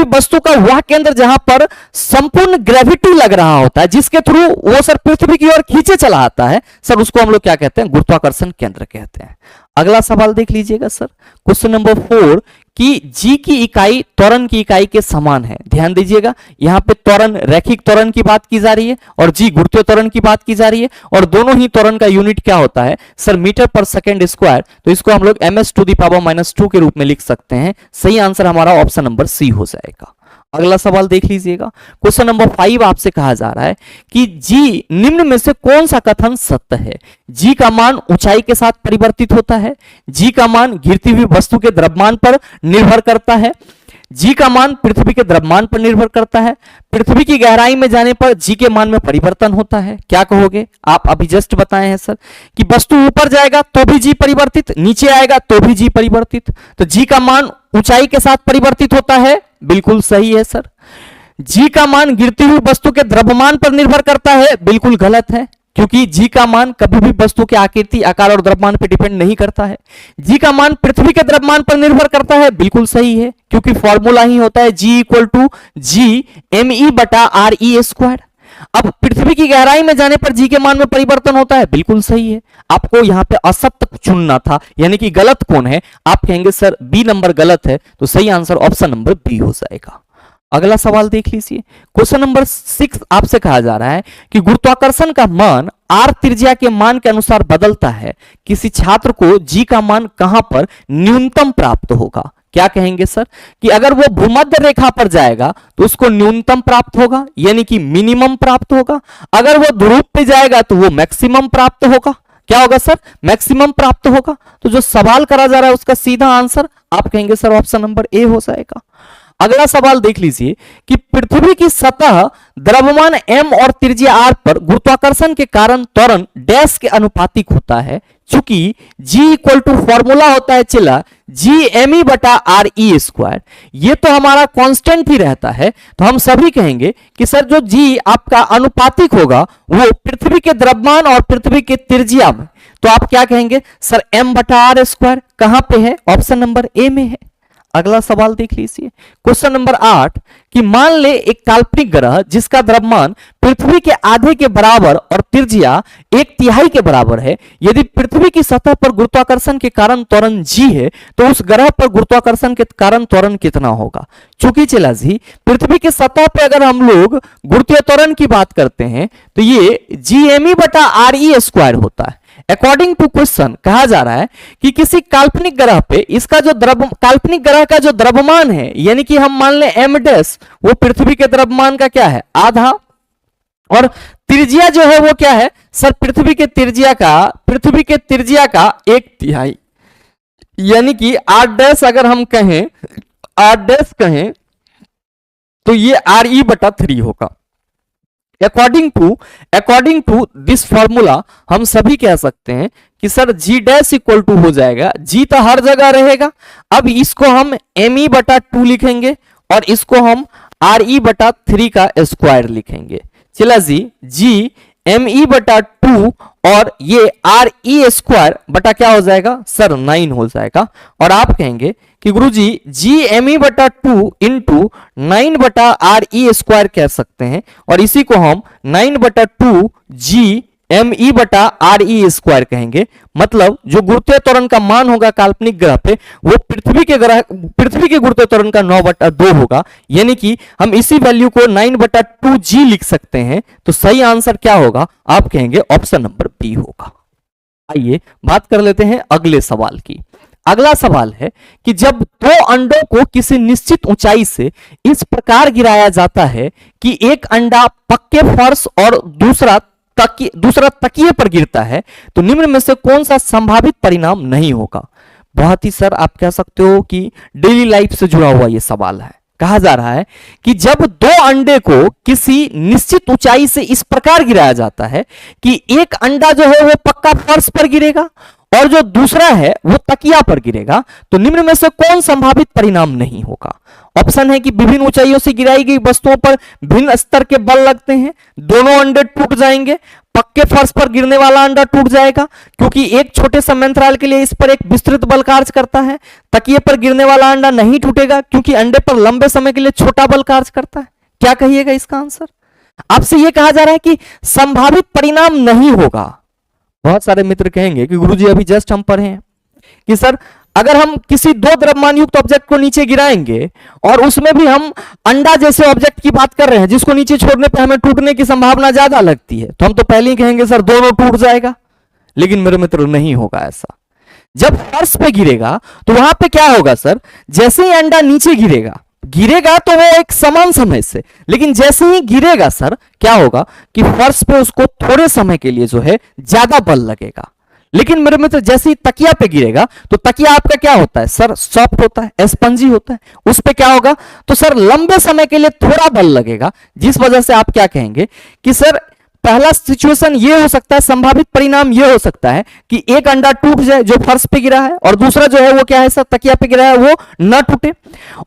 वस्तु का वह केंद्र जहां पर संपूर्ण ग्रेविटी लग रहा होता है, जिसके थ्रू वो सर पृथ्वी की ओर खींचे चला आता है, सर उसको हम लोग क्या कहते हैं, गुरुत्वाकर्षण केंद्र कहते हैं। अगला सवाल देख लीजिएगा सर, क्वेश्चन नंबर 4 कि जी की इकाई त्वरण की इकाई के समान है। ध्यान दीजिएगा यहां पे त्वरण, रैखिक त्वरण की बात की जा रही है और जी गुरुत्वीय त्वरण की बात की जा रही है, और दोनों ही त्वरण का यूनिट क्या होता है सर, मीटर पर सेकंड स्क्वायर। तो इसको हम लोग ms⁻² के रूप में लिख सकते हैं। सही आंसर हमारा ऑप्शन नंबर सी हो जाएगा। अगला सवाल देख लीजिएगा, क्वेश्चन नंबर 5 आपसे कहा जा रहा है कि जी निम्न में से कौन सा कथन सत्य है। जी का मान ऊंचाई के साथ परिवर्तित होता है, जी का मान गिरती हुई वस्तु के द्रव्यमान पर निर्भर करता है, जी का मान पृथ्वी के द्रव्यमान पर निर्भर करता है, पृथ्वी की गहराई में जाने पर जी के मान में परिवर्तन होता है। क्या कहोगे आप, अभी जस्ट बताए हैं सर कि वस्तु ऊपर जाएगा तो भी जी परिवर्तित, नीचे आएगा तो भी जी परिवर्तित। तो जी का मान ऊंचाई के साथ परिवर्तित होता है, बिल्कुल सही है सर। जी का मान गिरती हुई वस्तु के द्रव्यमान पर निर्भर करता है, बिल्कुल गलत है, क्योंकि जी का मान कभी भी वस्तु के आकृति, आकार और द्रव्यमान पर डिपेंड नहीं करता है। जी का मान पृथ्वी के द्रव्यमान पर निर्भर करता है, बिल्कुल सही है, क्योंकि फॉर्मूला ही होता है G = G me/re²। अब पृथ्वी की गहराई में जाने पर जी के मान में परिवर्तन होता है, बिल्कुल सही है। आपको यहां पे असत्य चुनना था, यानी कि गलत कौन है, आप कहेंगे सर बी नंबर गलत है। तो सही आंसर ऑप्शन नंबर बी हो जाएगा। अगला सवाल देख लीजिए, क्वेश्चन नंबर 6 आपसे कहा जा रहा है कि गुरुत्वाकर्षण का मान आर त्रिज्या के मान के अनुसार बदलता है, किसी छात्र को जी का मान कहां पर न्यूनतम प्राप्त होगा। क्या कहेंगे सर कि अगर वो भूमध्य रेखा पर जाएगा तो उसको न्यूनतम प्राप्त होगा, यानी कि मिनिमम प्राप्त होगा। अगर वो ध्रुव पे जाएगा तो वो मैक्सिमम प्राप्त होगा। क्या होगा सर, मैक्सिमम प्राप्त होगा। तो जो सवाल करा जा रहा है उसका सीधा आंसर आप कहेंगे सर ऑप्शन नंबर ए हो जाएगा। अगला सवाल देख लीजिए कि पृथ्वी की सतह द्रव्यमान m और त्रिज्या r पर गुरुत्वाकर्षण के कारण त्वरण डैश के अनुपातिक होता है। चूंकि g इक्वल टू फॉर्मूला होता है चला GME बटा RE², ये तो हमारा कांस्टेंट ही रहता है। तो हम सभी कहेंगे कि सर जो g आपका अनुपातिक होगा वो पृथ्वी के द्रव्यमान और पृथ्वी के त्रिज्या में, तो आप क्या कहेंगे सर m बटा r²। कहां पे है, ऑप्शन नंबर ए में है। अगला सवाल देख लीजिए, क्वेश्चन नंबर 8 कि मान ले एक काल्पनिक ग्रह जिसका द्रव्यमान पृथ्वी के आधे के बराबर और त्रिज्या 1/3 के बराबर है। यदि पृथ्वी की सतह पर गुरुत्वाकर्षण के कारण त्वरण g है तो उस ग्रह पर गुरुत्वाकर्षण के कारण त्वरण कितना होगा। चूंकि चला जी पृथ्वी की सतह पर अगर हम लोग गुरुत्वीय त्वरण की बात करते हैं तो ये GME बटा RE² होता है। अकॉर्डिंग टू क्वेश्चन कहा जा रहा है कि किसी काल्पनिक ग्रह पे इसका जो काल्पनिक ग्रह का जो द्रव्यमान है, यानी कि हम मान ले m डैश, वो पृथ्वी के द्रव्यमान का क्या है, आधा, और त्रिज्या जो है वो क्या है सर, पृथ्वी के त्रिज्या का 1/3, यानी कि r डैश अगर हम कहें, r डैश कहें तो ये RE बटा 3 होगा। अकॉर्डिंग टू दिस फॉर्मूला हम सभी कह सकते हैं कि sir g dash equal to हो जाएगा, g तो हर जगह रहेगा। अब इसको हम ME बटा 2 लिखेंगे और इसको हम RE बटा 3 का स्क्वायर लिखेंगे। चला जी g ME बटा 2 और ये RE² बटा क्या हो जाएगा सर 9 हो जाएगा। और आप कहेंगे कि गुरुजी GME बटा 2 इंटू 9 बटा RE² कह सकते हैं, और इसी को हम 9 बटा 2 GME बटा RE² कहेंगे। मतलब जो गुरुत्वीय त्वरण का मान होगा काल्पनिक ग्रह पे वो पृथ्वी के गुरुत्वीय त्वरण का 9 बटा 2 होगा, यानी कि हम इसी वैल्यू को 9 बटा 2 G लिख सकते हैं। तो सही आंसर क्या होगा, आप कहेंगे ऑप्शन नंबर बी होगा। आइए बात कर लेते हैं अगले सवाल की। अगला सवाल है कि जब दो अंडों को किसी निश्चित ऊंचाई से इस प्रकार गिराया जाता है कि एक अंडा पक्के फर्श और दूसरा तकिए पर गिरता है, तो निम्न में से कौन सा संभावित परिणाम नहीं होगा। बहुत ही सर आप कह सकते हो कि डेली लाइफ से जुड़ा हुआ यह सवाल है। कहा जा रहा है कि जब दो अंडे को किसी निश्चित ऊंचाई से इस प्रकार गिराया जाता है कि एक अंडा जो है वो पक्का फर्श पर गिरेगा और जो दूसरा है वो तकिया पर गिरेगा, तो निम्न में से कौन संभावित परिणाम नहीं होगा। ऑप्शन है कि विभिन्न ऊंचाइयों से गिराई गई वस्तुओं पर भिन्न स्तर के बल लगते हैं, दोनों अंडे टूट जाएंगे, पक्के फर्श पर गिरने वाला अंडा टूट जाएगा क्योंकि एक छोटे समय अंतराल के लिए इस पर एक विस्तृत बल कार्य करता है, तकिए पर गिरने वाला अंडा नहीं टूटेगा क्योंकि अंडे पर लंबे समय के लिए छोटा बल कार्य करता है। क्या कहिएगा इसका आंसर। आपसे यह कहा जा रहा है कि संभावित परिणाम नहीं होगा। बहुत सारे मित्र कहेंगे कि गुरुजी अभी जस्ट हम पढ़े हैं कि सर अगर हम किसी दो द्रव्यमान युक्त ऑब्जेक्ट को नीचे गिराएंगे और उसमें भी हम अंडा जैसे ऑब्जेक्ट की बात कर रहे हैं जिसको नीचे छोड़ने पे हमें टूटने की संभावना ज्यादा लगती है, तो हम तो पहले ही कहेंगे सर दोनों टूट जाएगा। लेकिन मेरे मित्र नहीं होगा ऐसा। जब फर्श पे गिरेगा तो वहां पे क्या होगा सर, जैसे ही अंडा नीचे गिरेगा तो वो एक समान समय से, लेकिन जैसे ही गिरेगा सर क्या होगा कि फर्श पे उसको थोड़े समय के लिए जो है ज्यादा बल लगेगा। लेकिन मेरे मित्र जैसे ही तकिया पे गिरेगा तो तकिया आपका क्या होता है सर, सॉफ्ट होता है, स्पंजी होता है, उस पे क्या होगा तो सर लंबे समय के लिए थोड़ा बल लगेगा, जिस वजह से आप क्या कहेंगे कि सर पहला सिचुएशन ये हो सकता है, संभावित परिणाम ये हो सकता है कि एक अंडा टूट जाए जो फर्श पे गिरा है और दूसरा जो है वो क्या है सर तकिया पे गिरा है वो न टूटे।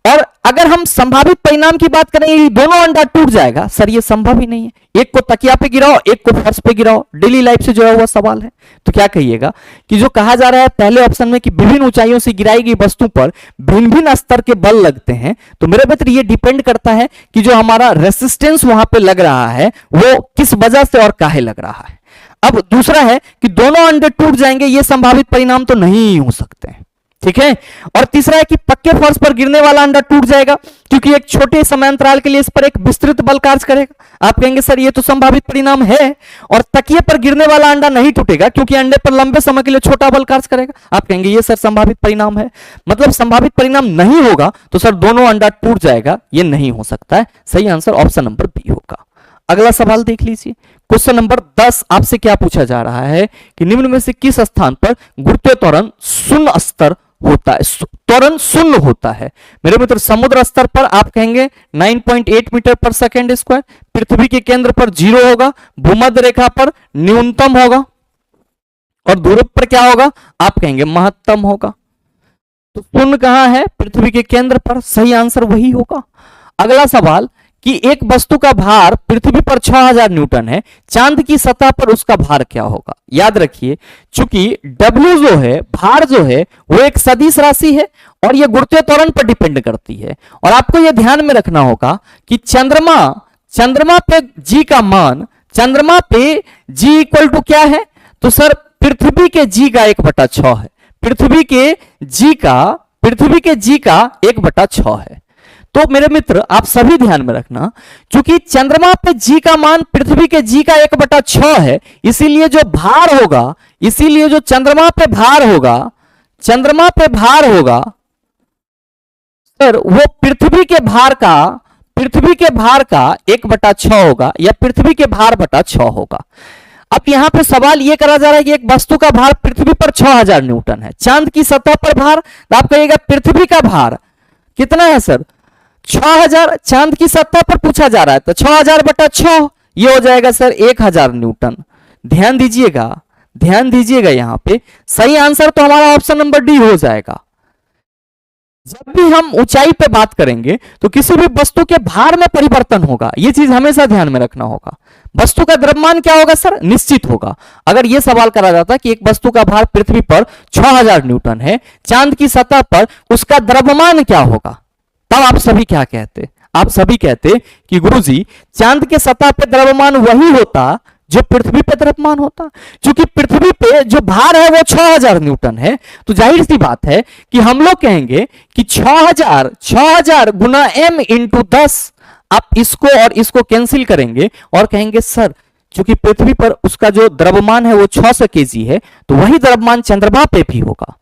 और अगर हम संभावित परिणाम की बात करें ये दोनों अंडा टूट जाएगा, सर ये संभव ही नहीं है। एक को तकिया पे गिराओ, एक को फर्श पे गिराओ, डेली लाइफ से जुड़ा हुआ सवाल है। तो क्या कहिएगा कि जो कहा जा रहा है पहले ऑप्शन में कि विभिन्न ऊंचाइयों से गिराई गई वस्तु पर भिन्न भिन्न स्तर के बल लगते हैं, तो मेरे मित्र ये डिपेंड करता है कि जो हमारा रेसिस्टेंस वहां पे लग रहा है वो किस वजह से और काहे लग रहा है। अब दूसरा है कि दोनों अंडे टूट जाएंगे, ये संभावित परिणाम तो नहीं हो सकते हैं, ठीक है। और तीसरा है कि पक्के फर्श पर गिरने वाला अंडा टूट जाएगा क्योंकि एक छोटे समय अंतराल के लिए इस पर एक विस्तृत बल कार्य करेगा। आप कहेंगे सर ये तो संभावित परिणाम है। और तकिए पर गिरने वाला अंडा नहीं टूटेगा क्योंकि अंडे पर लंबे समय के लिए छोटा बल कार्य करेगा। आप कहेंगे ये सर संभावित परिणाम है। मतलब संभावित परिणाम नहीं होगा तो सर दोनों अंडा टूट जाएगा, ये नहीं हो सकता है। सही आंसर ऑप्शन नंबर बी होगा। अगला सवाल देख लीजिए, क्वेश्चन नंबर 10 आपसे क्या पूछा जा रहा है कि निम्न में से किस स्थान पर गुरुत्वीय त्वरण शून्य स्तर होता है, त्वरण शून्य होता है। मेरे मित्र समुद्र स्तर पर आप कहेंगे 9.8 मीटर पर सेकेंड स्क्वायर, पृथ्वी के केंद्र पर 0 होगा, भूमध्य रेखा पर न्यूनतम होगा और ध्रुव पर क्या होगा आप कहेंगे महत्तम होगा। तो शून्य कहां है, पृथ्वी के केंद्र पर, सही आंसर वही होगा। अगला सवाल कि एक वस्तु का भार पृथ्वी पर 6000 न्यूटन है, चांद की सतह पर उसका भार क्या होगा। याद रखिए चूंकि W जो है, भार जो है वो एक सदिश राशि है और ये गुरुत्वीय त्वरण पर डिपेंड करती है। और आपको यह ध्यान में रखना होगा कि चंद्रमा पे G का मान, चंद्रमा पे G इक्वल टू क्या है, तो सर पृथ्वी के G का 1/6 है, पृथ्वी के G का 1/6 है। तो मेरे मित्र आप सभी ध्यान में रखना, क्योंकि चंद्रमा पे G का मान पृथ्वी के G का 1/6 है, इसीलिए जो भार होगा, इसीलिए जो चंद्रमा पे भार होगा सर वो पृथ्वी के भार का 1/6 होगा या पृथ्वी के भार बटा 6 होगा। अब यहां पे सवाल यह करा जा रहा है कि एक वस्तु का भार पृथ्वी पर 6000 न्यूटन है, चांद की सतह पर भार, तो आप कहिएगा पृथ्वी का भार कितना है सर 6000, चांद की सतह पर पूछा जा रहा है तो 6000/6 ये हो जाएगा सर 1000 न्यूटन। ध्यान दीजिएगा यहां पे सही आंसर तो हमारा ऑप्शन नंबर डी हो जाएगा। जब भी हम ऊंचाई पे बात करेंगे तो किसी भी वस्तु के भार में परिवर्तन होगा, यह चीज हमेशा ध्यान में रखना होगा। वस्तु का द्रव्यमान क्या होगा सर, निश्चित होगा। अगर यह सवाल करा जाता कि एक वस्तु का भार पृथ्वी पर 6000 न्यूटन है, चांद की सतह पर उसका द्रव्यमान क्या होगा, तब आप सभी क्या कहते, आप सभी कहते कि गुरुजी चांद के सतह पे द्रव्यमान वही होता जो पृथ्वी पे द्रव्यमान होता। क्योंकि पृथ्वी पे जो भार है वो 6000 न्यूटन है, तो जाहिर सी बात है कि हम लोग कहेंगे कि 6000 गुना m इंटू 10, आप इसको और इसको कैंसिल करेंगे और कहेंगे सर क्योंकि पृथ्वी पर उसका जो द्रव्यमान है वो 600 kg है, तो वही द्रव्यमान चंद्रमा पे भी होगा,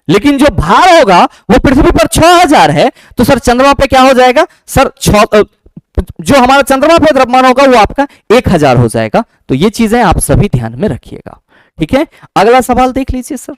लेकिन जो भार होगा वो पृथ्वी पर 6000 है, तो सर चंद्रमा पे क्या हो जाएगा सर, जो हमारा चंद्रमा पे द्रव्यमान होगा वो आपका 1000 हो जाएगा। तो ये चीजें आप सभी ध्यान में रखिएगा, ठीक है। अगला सवाल देख लीजिए सर,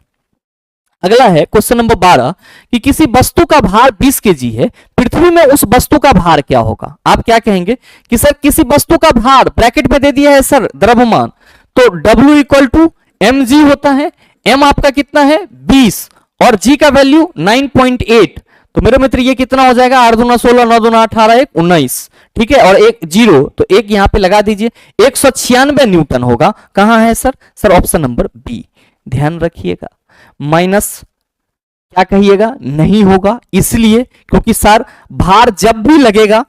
अगला है क्वेश्चन नंबर 12 कि किसी वस्तु का भार 20 kg है, पृथ्वी में उस वस्तु का भार क्या होगा। आप क्या कहेंगे कि सर किसी वस्तु का भार ब्रैकेट में दे दिया है सर द्रव्यमान, तो W इक्वल टू mg होता है, m आपका कितना है 20 और g का वैल्यू 9.8, तो मेरे मित्र ये कितना हो जाएगा 8 दूना 16, 9 दूना 18, 1 19, ठीक है, और एक 0 तो एक यहां पे लगा दीजिए, 196 न्यूटन होगा। कहां है sir, sir option number B. ध्यान रखिएगा, माइनस क्या कहिएगा नहीं होगा, इसलिए क्योंकि सर भार जब भी लगेगा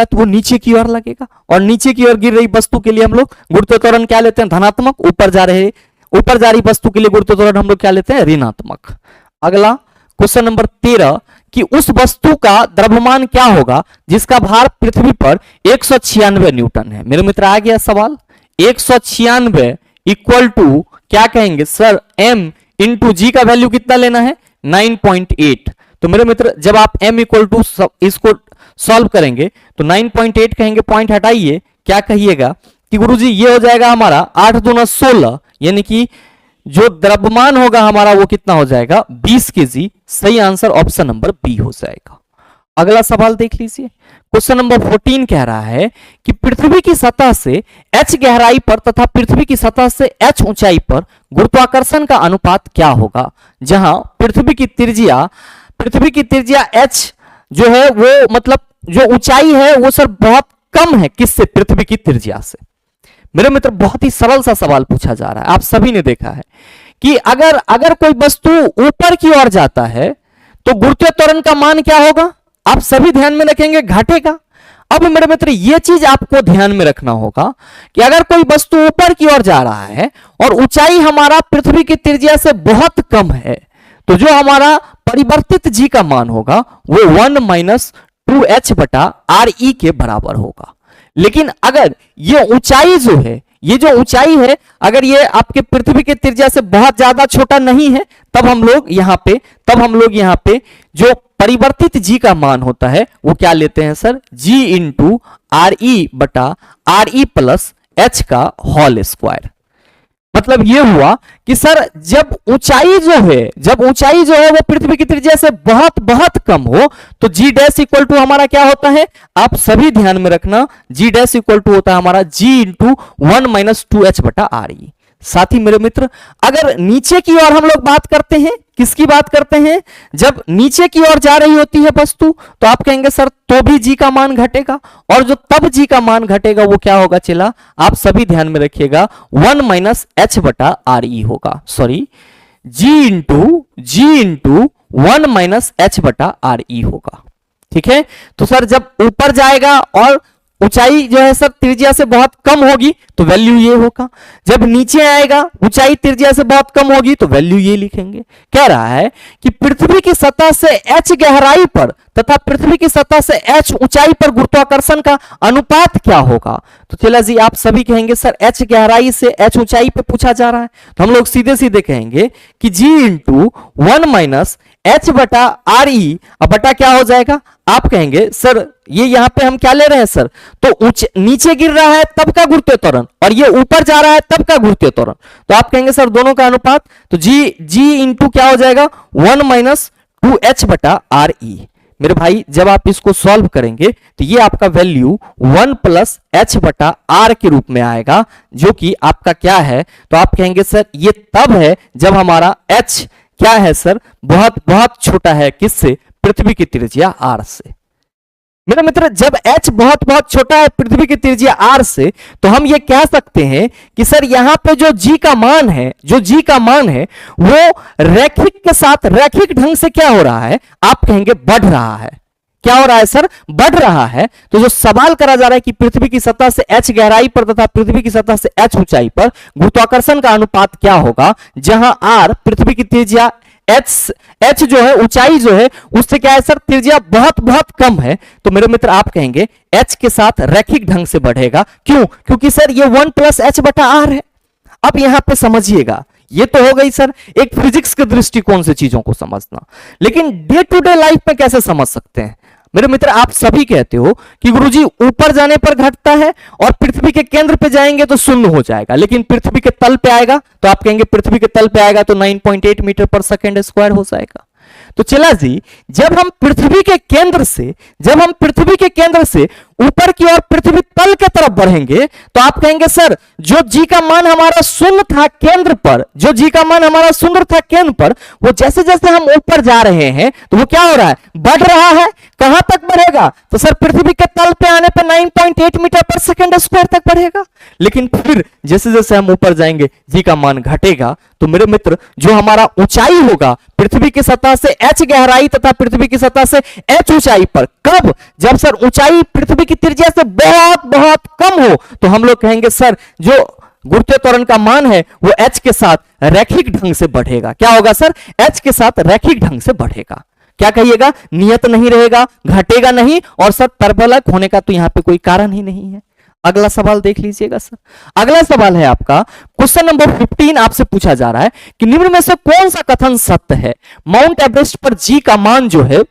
तो वो नीचे की ओर लगेगा, और नीचे की ओर गिर रही वस्तु के लिए हम लोग गुरुत्वीय त्वरण क्या लेते हैं धनात्मक, ऊपर जा रही वस्तु के लिए गुरुत्वीय त्वरण हम लोग क्या लेते हैं ऋणात्मक। अगला क्वेश्चन नंबर 13 कि उस वस्तु का द्रव्यमान क्या होगा जिसका भार पृथ्वी पर 196 न्यूटन है। मेरे मित्र आ गया सवाल, 196 इक्वल टू क्या कहेंगे सर m इंटू जी का वैल्यू कितना लेना है 9.8। तो मेरे मित्र जब आप m इक्वल टू इसको सॉल्व करेंगे तो 9.8 कहेंगे, पॉइंट हटाइए, क्या कहिएगा कि गुरुजी ये हो जाएगा हमारा 8 दूना 16, यानी कि जो द्रव्यमान होगा हमारा वो कितना हो जाएगा 20 kg। सही आंसर ऑप्शन नंबर बी हो जाएगा। अगला सवाल देख लीजिए, क्वेश्चन नंबर 14 कह रहा है कि पृथ्वी की सतह से h गहराई पर तथा पृथ्वी की सतह से h ऊंचाई पर गुरुत्वाकर्षण का अनुपात क्या होगा, जहां पृथ्वी की त्रिज्या h जो है वो मतलब जो ऊंचाई है वो सर बहुत कम है किससे, पृथ्वी की त्रिज्या से। मेरे मित्र बहुत ही सरल सा सवाल पूछा जा रहा है, आप सभी ने देखा है कि अगर कोई वस्तु ऊपर की ओर जाता है तो गुरुत्वीय त्वरण का मान क्या होगा, आप सभी ध्यान में रखेंगे घटेगा। अब मेरे मित्र ये चीज आपको ध्यान में रखना होगा कि अगर कोई वस्तु ऊपर की ओर जा रहा है और ऊंचाई हमारा पृथ्वी की त्रिज्या से बहुत कम है, तो जो हमारा परिवर्तित जी का मान होगा वो 1 माइनस 2h बटा RE के बराबर होगा। लेकिन अगर ये ऊंचाई जो है, ये जो ऊंचाई है अगर ये आपके पृथ्वी के त्रिज्या से बहुत ज्यादा छोटा नहीं है, तब हम लोग यहाँ पे जो परिवर्तित g का मान होता है वो क्या लेते हैं sir, g into R E बटा आर ई प्लस एच का होल स्क्वायर। मतलब ये हुआ कि सर जब ऊंचाई जो है वो पृथ्वी की त्रिज्या से बहुत बहुत कम हो तो g डैश इक्वल टू हमारा क्या होता है, आप सभी ध्यान में रखना, g डैश इक्वल टू होता है हमारा g इंटू 1 माइनस 2h बटा आर ई। साथ ही मेरे मित्र अगर नीचे की ओर हम लोग बात करते हैं, किसकी बात करते हैं, जब नीचे की ओर जा रही होती है वस्तु तो आप कहेंगे सर तो भी जी का मान घटेगा, और जो तब जी का मान घटेगा वो क्या होगा चला, आप सभी ध्यान में रखिएगा 1 माइनस एच बटा आर ई होगा, सॉरी जी इंटू 1 माइनस एच बटा आर ई होगा। ठीक है, तो सर जब ऊपर जाएगा और ऊंचाई जो है सर त्रिज्या से बहुत कम होगी तो वैल्यू ये होगा, जब नीचे आएगा ऊंचाई त्रिज्या से बहुत कम होगी तो वैल्यू ये लिखेंगे। कह रहा है कि पृथ्वी की सतह से h गहराई पर तथा पृथ्वी की सतह से h ऊंचाई पर गुरुत्वाकर्षण का अनुपात क्या होगा। तो चला जी आप सभी कहेंगे सर h गहराई से h ऊंचाई पे पूछा जा रहा है, तो हम लोग सीधे सीधे कहेंगे कि g इंटू 1 माइनस एच बटा आर ई, अब बटा क्या हो जाएगा, आप कहेंगे सर ये यहां पे हम क्या ले रहे हैं सर, तो नीचे गिर रहा है तब का गुरुत्वीय त्वरण और ये ऊपर जा रहा है तब का गुरुत्वीय त्वरण, तो आप कहेंगे सर दोनों का अनुपात, तो जी इंटू क्या हो जाएगा 1 माइनस 2h बटा आर ई। मेरे भाई जब आप इसको सॉल्व करेंगे तो ये आपका वैल्यू 1 प्लस एच बटा आर के रूप में आएगा, जो कि आपका क्या है, तो आप कहेंगे सर ये तब है जब हमारा h क्या है सर, बहुत बहुत छोटा है, किससे, पृथ्वी की त्रिज्या r से। मेरे मित्र जब h बहुत बहुत छोटा है पृथ्वी की त्रिज्या r से, तो हम ये कह सकते हैं कि सर यहां पे जो g का मान है वो रैखिक के साथ रैखिक ढंग से क्या हो रहा है, आप कहेंगे बढ़ रहा है। क्या हो रहा है सर, बढ़ रहा है। तो जो सवाल करा जा रहा है कि पृथ्वी की सतह से h गहराई पर तथा पृथ्वी की सतह से h ऊंचाई पर गुरुत्वाकर्षण का अनुपात क्या होगा, जहां r पृथ्वी की त्रिज्या h जो है ऊंचाई जो है उससे क्या है सर त्रिज्या बहुत बहुत कम है, तो मेरे मित्र आप कहेंगे h के साथ रैखिक ढंग से बढ़ेगा। क्यों, क्योंकि सर ये 1 प्लस एच बटा आर है। अब यहां पे समझिएगा, ये तो हो गई सर एक फिजिक्स के दृष्टिकोण से चीजों को समझना, लेकिन डे टू डे लाइफ में कैसे समझ सकते हैं। मेरे मित्र आप सभी कहते हो कि गुरुजी ऊपर जाने पर घटता है और पृथ्वी के केंद्र पे जाएंगे तो शून्य हो जाएगा, लेकिन पृथ्वी के तल पे आएगा तो आप कहेंगे पृथ्वी के तल पे आएगा तो 9.8 मीटर पर सेकेंड स्क्वायर हो जाएगा। तो चला जी जब हम पृथ्वी के केंद्र से ऊपर की ओर पृथ्वी तल के तरफ बढ़ेंगे तो आप कहेंगे सर जो जी का मान हमारा शून्य था केंद्र पर, वो जैसे जैसे हम ऊपर जा रहे हैं तो वो क्या हो रहा है, बढ़ रहा है। कहां तक बढ़ेगा, तो सर पृथ्वी के तल पे आने पे 9.8 मीटर पर सेकेंड स्क्वायर तक बढ़ेगा, लेकिन फिर जैसे जैसे हम ऊपर जाएंगे जी का मान घटेगा। तो मेरे मित्र जो हमारा ऊंचाई होगा पृथ्वी की सतह से h गहराई तथा पृथ्वी की सतह से h ऊंचाई पर, कब, जब सर ऊंचाई पृथ्वी की त्रिज्या से बहुत बहुत कम हो तो हम लोग कहेंगे सर जो गुरुत्वीय त्वरण का मान है वो h के साथ रैखिक ढंग से बढ़ेगा। क्या होगा सर, h के साथ रैखिक ढंग से बढ़ेगा। क्या कहिएगा, नियत नहीं रहेगा, घटेगा नहीं, और सर तरबलक होने का तो यहां पे कोई कारण ही नहीं है। अगला सवाल देख लीजिएगा सर, अगला सवाल है आपका क्वेश्चन नंबर 15। आपसे पूछा जा रहा है कि निम्न में से कौन सा कथन सत्य है। माउंट एवरेस्ट पर जी का मान जो है,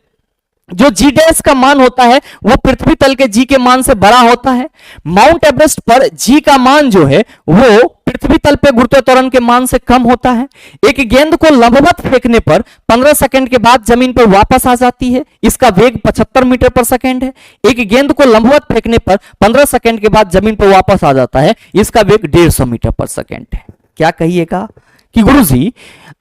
जो जी डैश का मान होता है वो पृथ्वी तल के जी के मान से बड़ा होता है। माउंट एवरेस्ट पर जी का मान जो है वो पृथ्वी तल पे गुरुत्वीय त्वरण के मान से कम होता है। एक गेंद को लंबवत फेंकने पर 15 सेकंड के बाद जमीन पर वापस आ जाती है, इसका वेग 75 मीटर पर सेकंड है। एक गेंद को लंबवत फेंकने पर 15 सेकंड के बाद जमीन पर वापस आ जाता है, इसका वेग 150 मीटर पर सेकंड है। क्या कहिएगा कि गुरुजी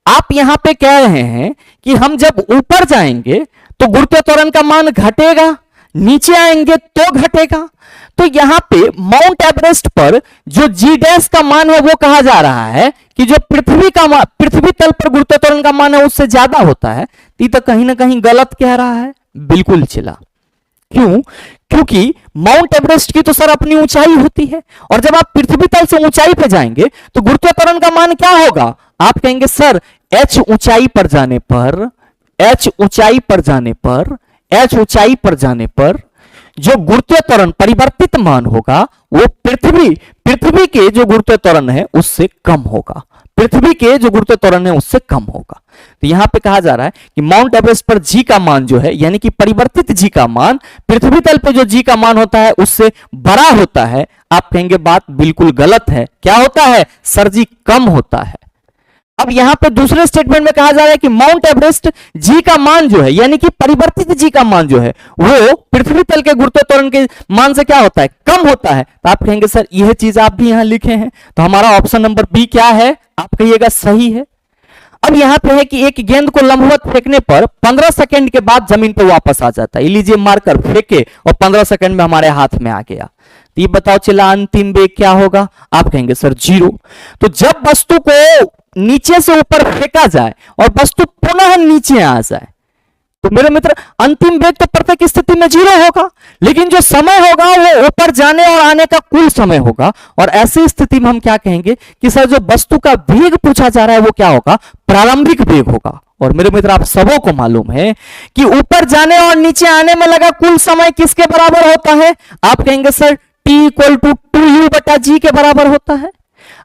आप यहां पे कह रहे हैं कि हम जब ऊपर जाएंगे तो गुरुत्वीय त्वरण का मान घटेगा, नीचे आएंगे तो घटेगा। तो यहां पे माउंट एवरेस्ट पर जो जी डैश का मान है वो कहा जा रहा है कि जो पृथ्वी तल पर गुरुत्वीय त्वरण का मान है उससे ज्यादा होता है। ये तो कहीं ना कहीं गलत कह रहा है, बिल्कुल चिला। क्यों, क्योंकि माउंट एवरेस्ट की तो सर अपनी ऊंचाई होती है, और जब आप पृथ्वी तल से ऊंचाई पे जाएंगे तो गुरुत्वीय त्वरण का मान क्या होगा, आप कहेंगे सर h ऊंचाई पर जाने पर जो गुरुत्वीय त्वरण परिवर्तित मान होगा वो पृथ्वी के जो गुरुत्वीय त्वरण है उससे कम होगा, तो यहां पे कहा जा रहा है कि माउंट एवरेस्ट पर जी का मान जो है, यानी कि परिवर्तित जी का मान पृथ्वी तल पे जो जी का मान होता है उससे बड़ा होता है। आप कहेंगे बात बिल्कुल गलत है। क्या होता है सर जी? कम होता है। अब यहां पे दूसरे स्टेटमेंट में कहा जा रहा है कि माउंट एवरेस्ट जी का मान जो है, यानी कि परिवर्तित जी का मान जो है, वो पृथ्वी तल के गुरुत्वाकर्षण के मान से क्या होता है? कम होता है। तो आप कहेंगे सर यह चीज आप भी यहां लिखे हैं, तो हमारा ऑप्शन नंबर बी क्या है? आप कहिएगा सही है। अब यहां पे है कि एक गेंद को लंबवत फेंकने पर 15 सेकंड के बाद जमीन पर वापस आ जाता है। लीजिए मार्कर फेंके और 15 सेकंड में हमारे हाथ में आ गया। तो ये बताओ चला अंतिम वेग क्या होगा? आप कहेंगे सर 0। तो जब वस्तु को नीचे से ऊपर फेंका जाए और वस्तु पुनः नीचे आ जाए, तो मेरे मित्र अंतिम वेग तो प्रत्येक स्थिति में 0 होगा, लेकिन जो समय होगा वो ऊपर जाने और आने का कुल समय होगा। और ऐसी स्थिति में हम क्या कहेंगे कि सर जो वस्तु का वेग पूछा जा रहा है वो क्या होगा? प्रारंभिक वेग होगा। और मेरे मित्र आप सबों को मालूम है कि ऊपर जाने और नीचे आने में लगा कुल समय किसके बराबर होता है? आप कहेंगे सर T = 2u बटा g के बराबर होता है।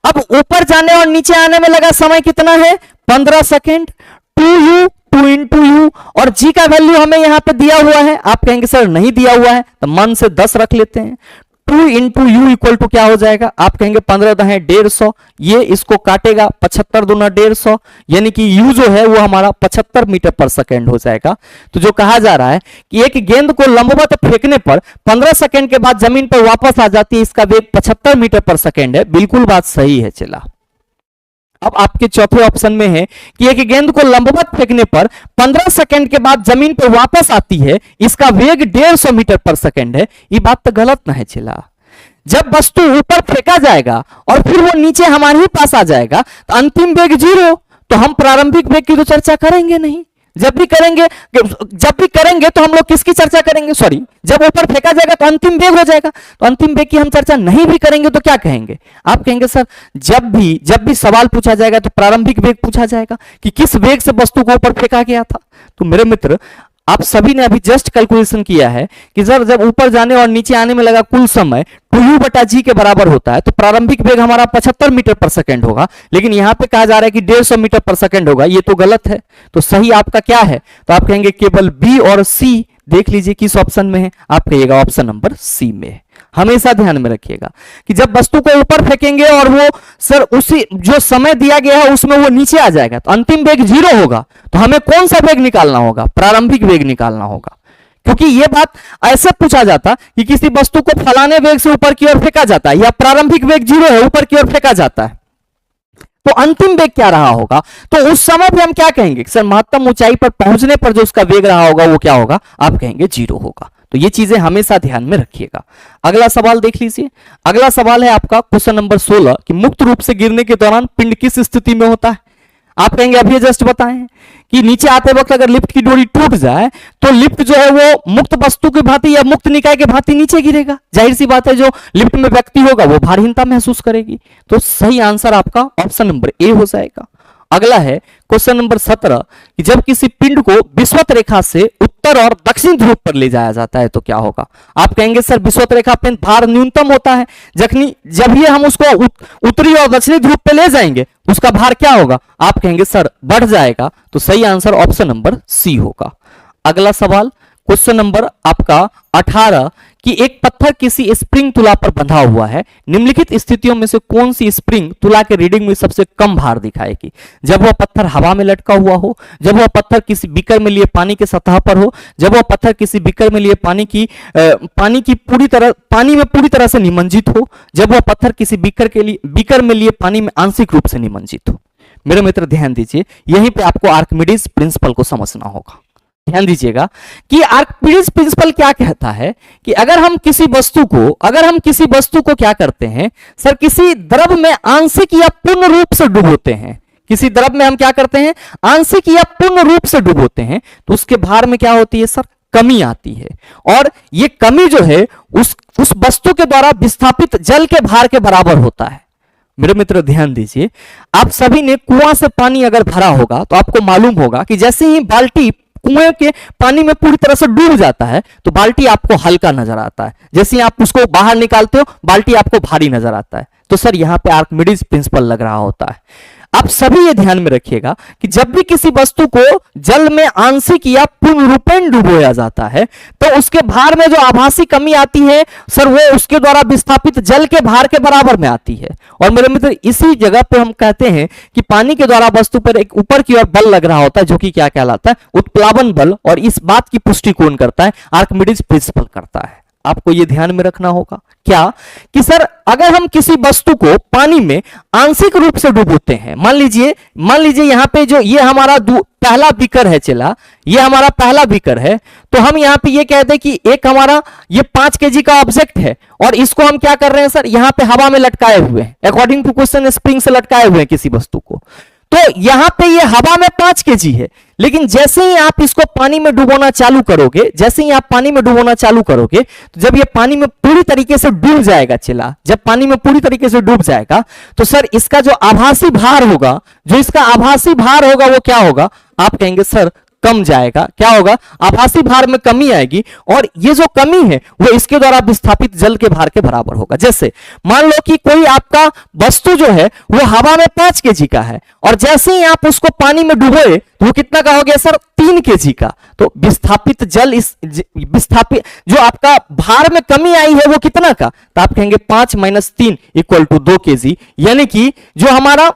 अब ऊपर जाने और नीचे आने में लगा समय कितना है? 15 सेकेंड। 2u 2 × u और g का वैल्यू हमें यहां पे दिया हुआ है। आप कहेंगे सर नहीं दिया हुआ है, तो मन से 10 रख लेते हैं। 2 × u = क्या हो जाएगा? आप कहेंगे 15 × 150, ये इसको काटेगा 75 × 150, यानी कि u जो है वो हमारा 75 मीटर पर सेकेंड हो जाएगा। तो जो कहा जा रहा है कि एक गेंद को लंबवत फेंकने पर 15 सेकेंड के बाद जमीन पर वापस आ जाती है, इसका वेग 75 मीटर पर सेकेंड है। बिल्कुल बात सही है। चला अब आपके चौथे ऑप्शन में है कि एक गेंद को लंबवत फेंकने पर 15 सेकंड के बाद जमीन पर वापस आती है, इसका वेग 150 मीटर पर सेकंड है। ये बात तो गलत ना है। चला जब वस्तु ऊपर फेंका जाएगा और फिर वो नीचे हमारे ही पास आ जाएगा तो अंतिम वेग 0, तो हम प्रारंभिक वेग की तो चर्चा करेंगे नहीं। जब भी करेंगे तो हम लोग किसकी चर्चा करेंगे? सॉरी, जब ऊपर फेंका जाएगा तो अंतिम वेग हो जाएगा, तो अंतिम वेग की हम चर्चा नहीं भी करेंगे तो क्या कहेंगे? आप कहेंगे सर जब भी सवाल पूछा जाएगा तो प्रारंभिक वेग पूछा जाएगा कि किस वेग से वस्तु को ऊपर फेंका गया था। तो मेरे मित्र आप सभी ने अभी जस्ट कैलकुलेशन किया है कि सर जब ऊपर जाने और नीचे आने में लगा कुल समय 2u बटा g के बराबर होता है, तो प्रारंभिक वेग हमारा 75 मीटर पर सेकंड होगा, लेकिन यहां पे कहा जा रहा है कि 150 मीटर पर सेकंड होगा। ये तो गलत है। तो सही आपका क्या है? तो आप कहेंगे केवल बी और सी। देख लीजिए किस ऑप्शन में है। आप कहिएगा ऑप्शन नंबर सी में है। हमेशा ध्यान में रखिएगा कि जब वस्तु को ऊपर फेंकेंगे और वो सर उसी जो समय दिया गया है उसमें वो नीचे आ जाएगा, तो अंतिम वेग 0 होगा। तो हमें कौन सा वेग निकालना होगा? प्रारंभिक वेग निकालना होगा, क्योंकि ये बात ऐसे पूछा जाता कि किसी वस्तु को फलाने वेग से ऊपर की ओर फेंका जाता है या प्रारंभिक वेग 0 है, ऊपर की ओर फेंका जाता है, तो अंतिम वेग क्या रहा होगा? तो उस समय पे हम क्या कहेंगे? सर महत्तम ऊंचाई पर पहुंचने पर जो उसका वेग रहा होगा वो क्या होगा? आप कहेंगे 0 होगा। तो ये चीजें हमेशा ध्यान में रखिएगा। अगला सवाल देख लीजिए। अगला सवाल है आपका क्वेश्चन नंबर 16 कि मुक्त रूप से गिरने के दौरान पिंड किस स्थिति में होता है? आप कहेंगे अभी जस्ट बताएं कि नीचे आते वक्त अगर लिफ्ट की डोरी टूट जाए तो लिफ्ट जो है वो मुक्त वस्तु की भांति या मुक्त निकाय की भांति नीचे गिरेगा। जाहिर सी बात है जो लिफ्ट में व्यक्ति होगा वो भारहीनता महसूस करेगी। तो सही आंसर आपका ऑप्शन नंबर ए हो जाएगा। अगला है क्वेश्चन नंबर 17 कि जब किसी पिंड को विषुवत रेखा से उत्तर और दक्षिण ध्रुव पर ले जाया जाता है तो क्या होगा? आप कहेंगे सर विषुवत रेखा पे भार न्यूनतम होता है, जब ये हम उसको उत्तरी और दक्षिणी ध्रुव पे ले जाएंगे उसका भार क्या होगा? आप कहेंगे सर बढ़ जाएगा। तो सही आंसर ऑप्शन नंबर सी होगा। अगला सवाल क्वेश्चन नंबर आपका 18 कि एक पत्थर किसी स्प्रिंग तुला पर बंधा हुआ है, निम्नलिखित स्थितियों में से कौन सी स्प्रिंग तुला के रीडिंग में सबसे कम भार दिखाएगी? जब वह पत्थर हवा में लटका हुआ हो, जब वह पत्थर किसी बीकर में लिए पानी के सतह पर हो, जब वह पत्थर किसी बीकर में लिए पानी में पूरी तरह से निमज्जित हो, जब वह पत्थर किसी बीकर में लिए पानी में आंशिक रूप से निमज्जित हो। मेरे मित्र ध्यान दीजिए, यहीं पे आपको आर्किमिडीज प्रिंसिपल को समझना होगा। ध्यान दीजिएगा कि आर्किमिडीज प्रिंसिपल क्या कहता है कि अगर हम किसी वस्तु को क्या करते हैं सर, किसी द्रव में आंशिक या पूर्ण रूप से डुबोते हैं, किसी द्रव में हम क्या करते हैं? आंशिक या पूर्ण रूप से डुबोते हैं, तो उसके भार में क्या होती है सर? कमी आती है। और ये कमी जो है उस वस्तु के द्वारा विस्थापित जल के भार के बराबर होता है। मेरे मित्र ध्यान दीजिए, आप सभी ने कुआं से पानी अगर भरा होगा तो आपको मालूम होगा कि जैसे ही बाल्टी कुएं के पानी में पूरी तरह से डूब जाता है तो बाल्टी आपको हल्का नजर आता है, जैसे ही आप उसको बाहर निकालते हो बाल्टी आपको भारी नजर आता है। तो सर यहां पे आर्किमिडीज प्रिंसिपल लग रहा होता है। आप सभी ये ध्यान में रखिएगा कि जब भी किसी वस्तु को जल में आंशिक या पूर्ण रूपेण डुबोया जाता है तो उसके भार में जो आभासी कमी आती है सर वो उसके द्वारा विस्थापित जल के भार के बराबर में आती है। और मेरे मित्र इसी जगह पे हम कहते हैं कि पानी के द्वारा वस्तु पर एक ऊपर की ओर बल लग रहा होता है जो कि क्या कहलाता है, उत्प्लावन बल, और इस बात की पुष्टि कौन करता है, आर्किमिडीज प्रिंसिपल करता है। आपको यह ध्यान में रखना होगा क्या कि सर अगर हम किसी वस्तु को पानी में आंशिक रूप से डुबोते हैं, मान लीजिए यहां पे जो ये हमारा पहला बीकर है, चला ये हमारा पहला बीकर है, तो हम यहां पे ये कहते हैं कि एक हमारा ये 5 केजी का ऑब्जेक्ट है और इसको हम क्या कर रहे हैं सर, यहां पे हवा में लटकाए हुए हैं, अकॉर्डिंग टू क्वेश्चन स्प्रिंग से लटकाए हुए हैं किसी वस्तु को। तो यहां पे ये हवा में 5 केजी है, लेकिन जैसे ही आप इसको पानी में डुबोना चालू करोगे, तो जब ये पानी में पूरी तरीके से डूब जाएगा, जब पानी में पूरी तरीके से डूब जाएगा तो सर इसका जो आभासी भार होगा, वो क्या होगा, आप कहेंगे सर कम जाएगा। क्या होगा, आभासी भार में कमी आएगी और ये जो कमी है वो इसके द्वारा विस्थापित जल के भार के बराबर होगा। जैसे मान लो कि कोई आपका वस्तु जो है वो हवा में 5 केजी का है और जैसे ही आप उसको पानी में डुबोए तो वो कितना का हो गया सर, 3 केजी का। तो विस्थापित जल विस्थापित जो आपका भार में कमी आई है वो कितना का, तो आप कहेंगे 5 - 3 = 2 केजी, यानी कि जो हमारा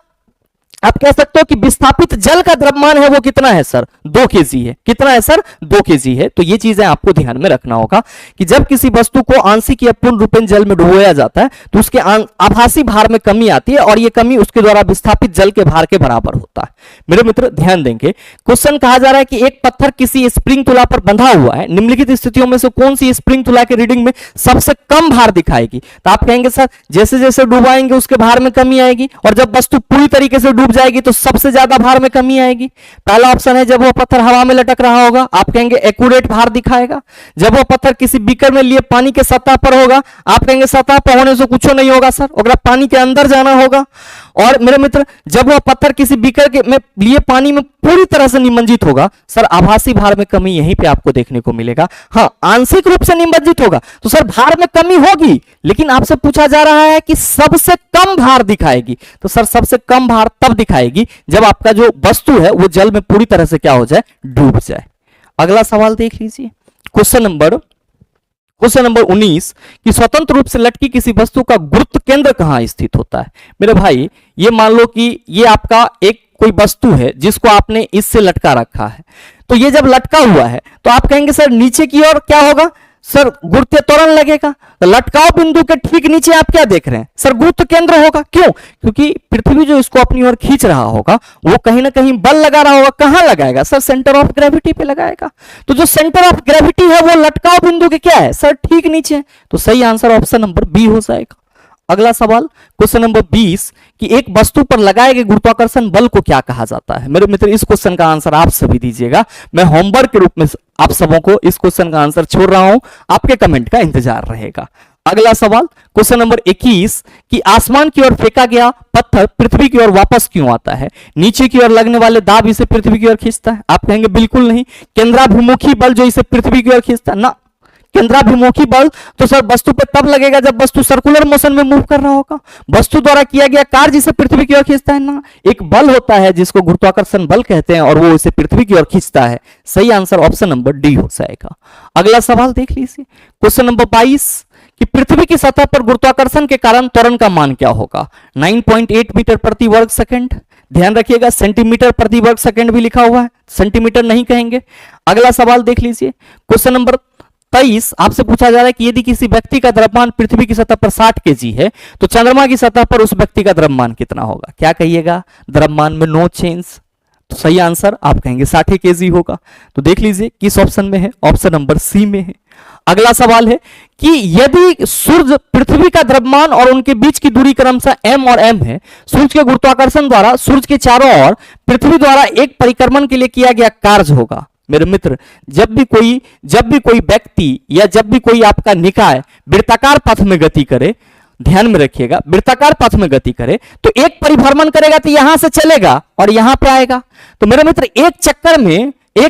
आप कह सकते हो कि विस्थापित जल का द्रव्यमान है वो कितना है सर, 2 केजी है। कितना है सर, 2 केजी है। तो ये चीजें आपको ध्यान में रखना होगा कि जब किसी वस्तु को आंशिक या पूर्ण रूपेण जल में डुबोया जाता है तो उसके आभासी भार में कमी आती है और ये कमी उसके द्वारा विस्थापित जल के भार के बराबर होता है। मेरे मित्र ध्यान देंगे, क्वेश्चन कहा जा रहा है कि एक पत्थर किसी स्प्रिंग तुला पर बंधा हुआ है, निम्नलिखित स्थितियों में से कौन सी स्प्रिंग तुला के रीडिंग में सबसे कम भार दिखाएगी। तो आप कहेंगे सर जैसे जैसे डुबाएंगे उसके भार में कमी आएगी और जब वस्तु पूरी तरीके से डूब जाएगी तो सबसे ज्यादा भार में कमी आएगी। पहला ऑप्शन है जब वह पत्थर हवा में लटक रहा होगा, आप कहेंगे एक्यूरेट भार दिखाएगा। जब वह पत्थर किसी बीकर में लिए पानी के सतह पर होगा, आप कहेंगे सतह पर होने से कुछ नहीं होगा सर, अगर पानी के अंदर जाना होगा। और मेरे मित्र जब वह पत्थर किसी बीकर के में लिए पानी में पूरी तरह से निमज्जित होगा, सर आभासी भार में कमी यहीं पे आपको देखने को मिलेगा। हाँ, आंशिक रूप से निमज्जित होगा तो सर भार में कमी होगी, लेकिन आपसे पूछा जा रहा है कि सबसे कम भार दिखाएगी। तो सर सबसे कम भार तब दिखाएगी जब आपका जो वस्तु है वो जल में पूरी तरह से क्या हो जाए, डूब जाए। अगला सवाल देख लीजिए, क्वेश्चन नंबर 19 कि स्वतंत्र रूप से लटकी किसी वस्तु का गुरुत्व केंद्र कहां स्थित होता है। मेरे भाई ये मान लो कि ये आपका एक कोई वस्तु है जिसको आपने इससे लटका रखा है, तो ये जब लटका हुआ है तो आप कहेंगे सर नीचे की ओर क्या होगा, सर गुरुत्व त्वरण लगेगा। तो लटकाव बिंदु के ठीक नीचे आप क्या देख रहे हैं, सर गुरुत्व केंद्र होगा। क्यों, क्योंकि पृथ्वी जो इसको अपनी ओर खींच रहा होगा वो कहीं ना कहीं बल लगा रहा होगा। कहां लगाएगा सर, सेंटर ऑफ ग्रेविटी पे लगाएगा। तो जो सेंटर ऑफ ग्रेविटी है वो लटकाव बिंदु के क्या है सर, ठीक नीचे। तो सही आंसर ऑप्शन नंबर बी हो जाएगा। अगला सवाल क्वेश्चन नंबर 20 कि एक वस्तु पर लगाए गए गुरुत्वाकर्षण बल को क्या कहा जाता है। मेरे मित्र इस क्वेश्चन का आंसर आप सभी दीजिएगा, मैं होमवर्क के रूप में आप सबों को इस क्वेश्चन का आंसर छोड़ रहा हूं, आपके कमेंट का इंतजार रहेगा। अगला सवाल क्वेश्चन नंबर 21 कि आसमान की ओर फेंका गया पत्थर पृथ्वी की ओर वापस क्यों आता है, नीचे की ओर लगने वाले दाब इसे पृथ्वी की ओर खींचता है। आप कहेंगे बिल्कुल नहीं, केंद्राभिमुखी बल जो इसे पृथ्वी की ओर खींचता है ना। केंद्राभिमुखी बल तो सर वस्तु पर तब लगेगा जब वस्तु सर्कुलर मोशन में मूव कर रहा होगा। वस्तु द्वारा किया गया कार्य जिसे पृथ्वी की ओर खींचता है ना, एक बल होता है जिसको गुरुत्वाकर्षण बल कहते हैं और वो इसे पृथ्वी की ओर खींचता है। सही आंसर ऑप्शन नंबर डी हो जाएगा। अगला सवाल देख लीजिए क्वेश्चन नंबर 22 कि पृथ्वी की सतह पर गुरुत्वाकर्षण के कारण त्वरण का मान क्या होगा। 9.8 मीटर प्रति वर्ग सेकंड। ध्यान रखिएगा सेंटीमीटर प्रति वर्ग सेकंड भी लिखा हुआ है, सेंटीमीटर नहीं कहेंगे। अगला सवाल देख लीजिए क्वेश्चन नंबर 23 आपसे पूछा जा रहा है कि यदि किसी व्यक्ति का द्रव्यमान पृथ्वी की सतह पर 60 केजी है तो चंद्रमा की सतह पर उस व्यक्ति का द्रव्यमान कितना होगा। क्या कहिएगा, द्रव्यमान में नो चेंज। तो सही आंसर आप कहेंगे 60 केजी होगा। तो देख लीजिए किस ऑप्शन में है, ऑप्शन नंबर सी में है। अगला सवाल है कि यदि सूर्य पृथ्वी का द्रव्यमान और उनके बीच की दूरी क्रमशः m और m है, सूर्य के गुरुत्वाकर्षण द्वारा सूर्य के चारों ओर पृथ्वी द्वारा एक परिक्रमण के लिए किया गया कार्य होगा। मेरे मित्र जब भी कोई व्यक्ति या जब भी कोई आपका निकाय वृत्ताकार पथ में गति करे, ध्यान में रखिएगा वृत्ताकार पथ में गति करे तो एक परिभ्रमण करेगा तो यहां से चलेगा और यहां पे आएगा। तो मेरे मित्र एक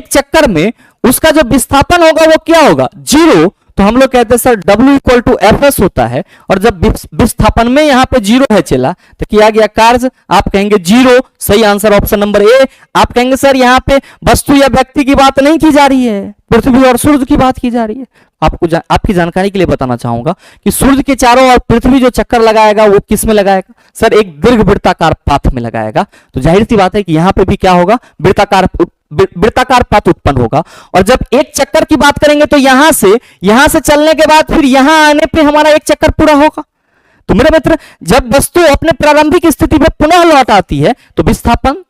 चक्कर में उसका जो विस्थापन होगा वो क्या होगा, 0। तो हम लोग कहते हैं sir W equal to Fs होता है, और जब विस्थापन में यहाँ पे जीरो है चला तो किया गया कार्य, आप कहेंगे जीरो। सही आंसर ऑप्शन नंबर ए। आप कहेंगे सर यहाँ पे वस्तु या व्यक्ति की बात नहीं की जा रही है, पृथ्वी और सूर्य की बात की जा रही है। आपकी जानकारी के लिए बताना चाहूंगा कि सूर्य के चारों ओर पृथ्वी जो चक्कर लगाएगा वो किस में लगाएगा सर, एक दीर्घवृत्ताकार पाथ में लगाएगा। तो जाहिर सी बात है कि यहां पे भी क्या होगा, वृत्ताकार पाथ उत्पन्न होगा। और जब एक चक्कर की बात करेंगे तो यहां से चलने के बाद फिर यहां आने पे हमारा एक चक्कर पूरा होगा। तो मेरे मित्र, जब वस्तु अपने प्रारंभिक स्थिति में पुनः लौट आती है तो विस्थापन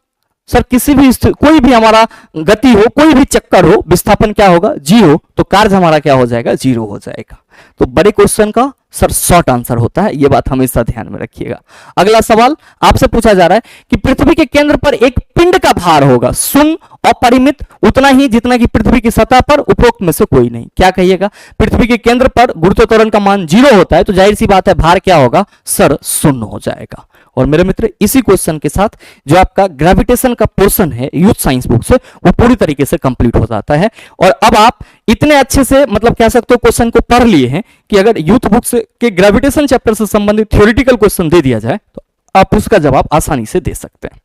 सर किसी भी कोई भी हमारा गति हो, कोई भी चक्कर हो, विस्थापन क्या होगा, जीरो। तो कार्य हमारा क्या हो जाएगा, जीरो हो जाएगा। तो बड़े क्वेश्चन का सर शॉर्ट आंसर होता है, यह बात हमेशा ध्यान में रखिएगा। अगला सवाल आपसे पूछा जा रहा है कि पृथ्वी के केंद्र पर एक पिंड का भार होगा शून्य, अपरिमित, उतना ही जितना कि पृथ्वी की सतह पर, उपरोक्त में से कोई नहीं। क्या कहिएगा, पृथ्वी के केंद्र पर गुरुत्वाकर्षण का मान जीरो होता है, तो जाहिर सी बात है भार क्या होगा सर, शून्य हो जाएगा। और मेरे मित्र, इसी क्वेश्चन के साथ जो आपका ग्रेविटेशन का पोर्शन है यूथ साइंस बुक से, वो पूरी तरीके से कंप्लीट हो जाता है। और अब आप इतने अच्छे से मतलब कह सकते हो क्वेश्चन को पढ़ लिए हैं कि अगर यूथ बुक से के ग्रेविटेशन चैप्टर से संबंधित थ्योरेटिकल क्वेश्चन दे दिया जाए तो आप उसका जवाब आसानी से दे सकते हैं।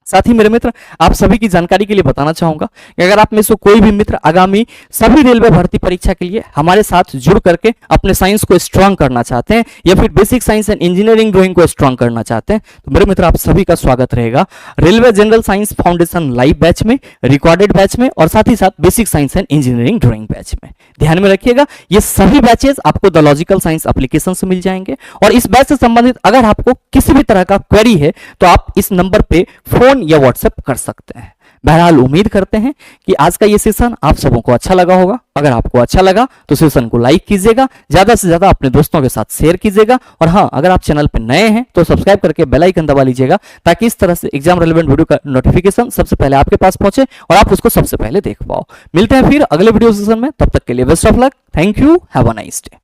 साथ ही मेरे मित्र, आप सभी की जानकारी के लिए बताना चाहूंगा कि अगर आप में से कोई भी मित्र आगामी सभी रेलवे भर्ती परीक्षा के लिए हमारे साथ जुड़ करके अपने साइंस को स्ट्रांग करना चाहते हैं या फिर basic science and engineering drawing को स्ट्रांग करना चाहते हैं, तो मेरे मित्र आप सभी का स्वागत रहेगा railway general science foundation live batch में, रिकॉर्डेड बैच में और साथ ही साथ basic science and engineering drawing batch में। ध्यान में रखिएगा, ये सभी बैचेस आपको द लॉजिकल साइंस एप्लीकेशन से मिल जाएंगे। और इस बैच से संबंधित अगर आपको किसी भी तरह का क्वेरी है तो आप इस नंबर पे फोन या व्हाट्सएप कर सकते हैं। बहरहाल उम्मीद करते हैं कि आज का ये सेशन आप सबों को अच्छा लगा होगा। अगर आपको अच्छा लगा तो सेशन को लाइक कीजिएगा, ज्यादा से ज्यादा अपने दोस्तों के साथ शेयर कीजिएगा। और हाँ, अगर आप चैनल पर नए हैं तो सब्सक्राइब करके बेल आइकन दबा लीजिएगा ताकि इस तरह से एग्जाम रेलेवेंट वीडियो का नोटिफिकेशन सबसे पहले आपके पास पहुंचे और आप उसको सबसे पहले देख पाओ। मिलते हैं फिर अगले वीडियो सेशन में, तब तक के लिए best of luck. Thank you, have a nice day.